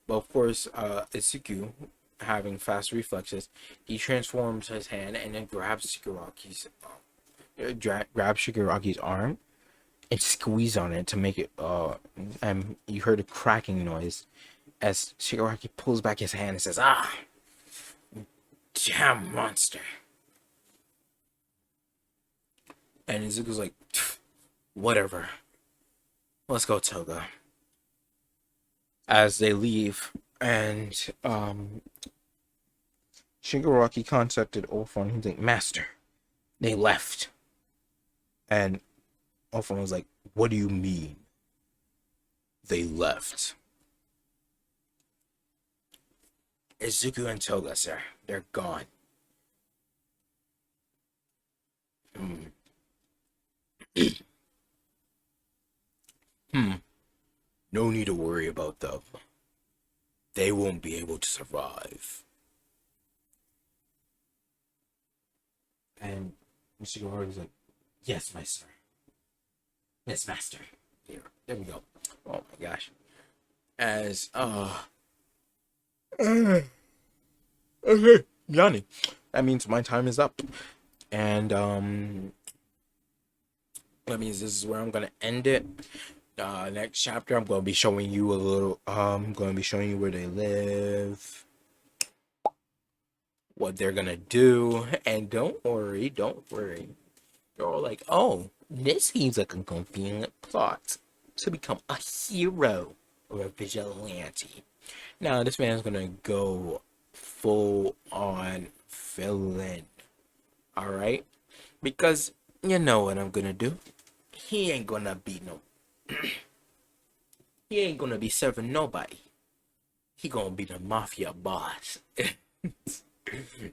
Speaker 1: But of course, Izuku, having fast reflexes, he transforms his hand and then grabs Shigaraki's arm and squeeze on it to make it and you heard a cracking noise as Shigaraki pulls back his hand and says, "Ah, damn monster." And Izuku's like, "Whatever. Let's go, Toga." As they leave, and Shigaraki contacted Olfon. He's like, "Master, they left." And Olfon was like, "What do you mean? They left?" "Izuku and Toga, sir. They're gone." Hmm. Hmm. No need to worry about them. They won't be able to survive. And Shigaraki like, "Yes, my sir. Yes, master." Here, there we go. Oh my gosh. As okay, Yanni. That means my time is up. And that means this is where I'm gonna end it. Next chapter I'm gonna be showing you a little I'm gonna be showing you where they live, what they're gonna do, and don't worry. You're all like, "Oh, this seems like a convenient plot to become a hero or a vigilante." Now this man's gonna go full on villain. Alright? Because you know what I'm gonna do. He ain't gonna be no he ain't gonna be serving nobody. He gonna be the mafia boss.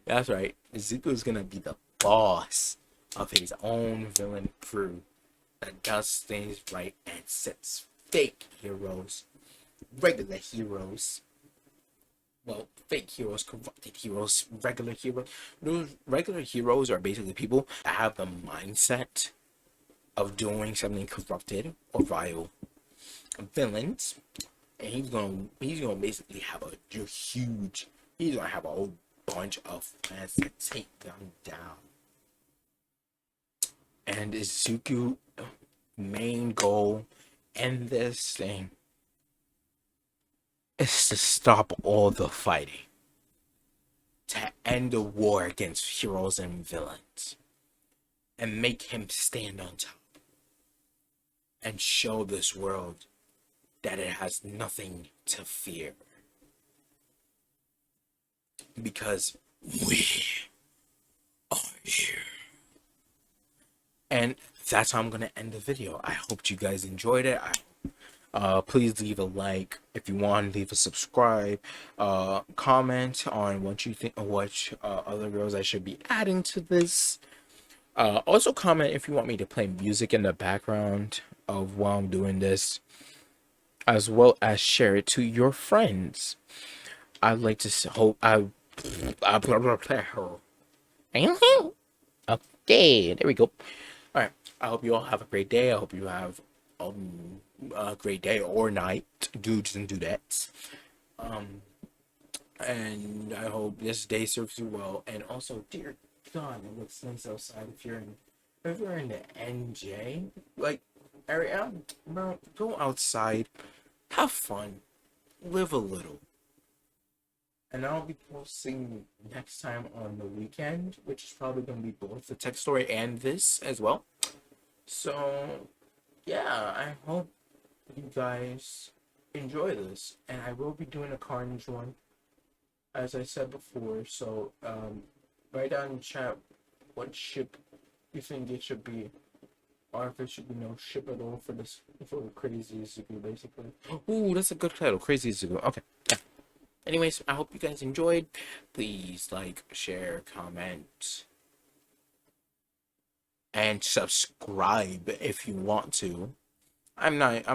Speaker 1: That's right. Izuku's gonna be the boss of his own villain crew that does things right and sets fake heroes, regular heroes, well, fake heroes, corrupted heroes, regular heroes. Those regular heroes are basically people that have the mindset of doing something corrupted or vile. Villains, and he's gonna basically have he's gonna have a whole bunch of plans to take them down. And Izuku main goal in this thing is to stop all the fighting, to end the war against heroes and villains, and make him stand on top and show this world that it has nothing to fear. Because we are here. And that's how I'm gonna end the video. I hope you guys enjoyed it. Please leave a like if you want. Leave a subscribe. Comment on what you think, what other videos I should be adding to this. Also comment if you want me to play music in the background of while I'm doing this, as well as share it to your friends. I'd like to hope okay, there we go. All right. I hope you all have a great day. I hope you have a great day or night, dudes and dudettes. And I hope this day serves you well. And also, dear God, it looks nice outside. If you're in the NJ like area, bro, go outside, have fun, live a little. And I'll be posting next time on the weekend, which is probably going to be both the tech story and this as well. So, yeah, I hope you guys enjoy this, and I will be doing a Carnage one, as I said before. So, write down in chat what ship you think it should be, or if there should be no ship at all for this for Crazy Izuku, basically. Ooh, that's a good title, Crazy Izuku. Okay, yeah. Anyways, I hope you guys enjoyed. Please like, share, comment, and subscribe if you want to. I'm not.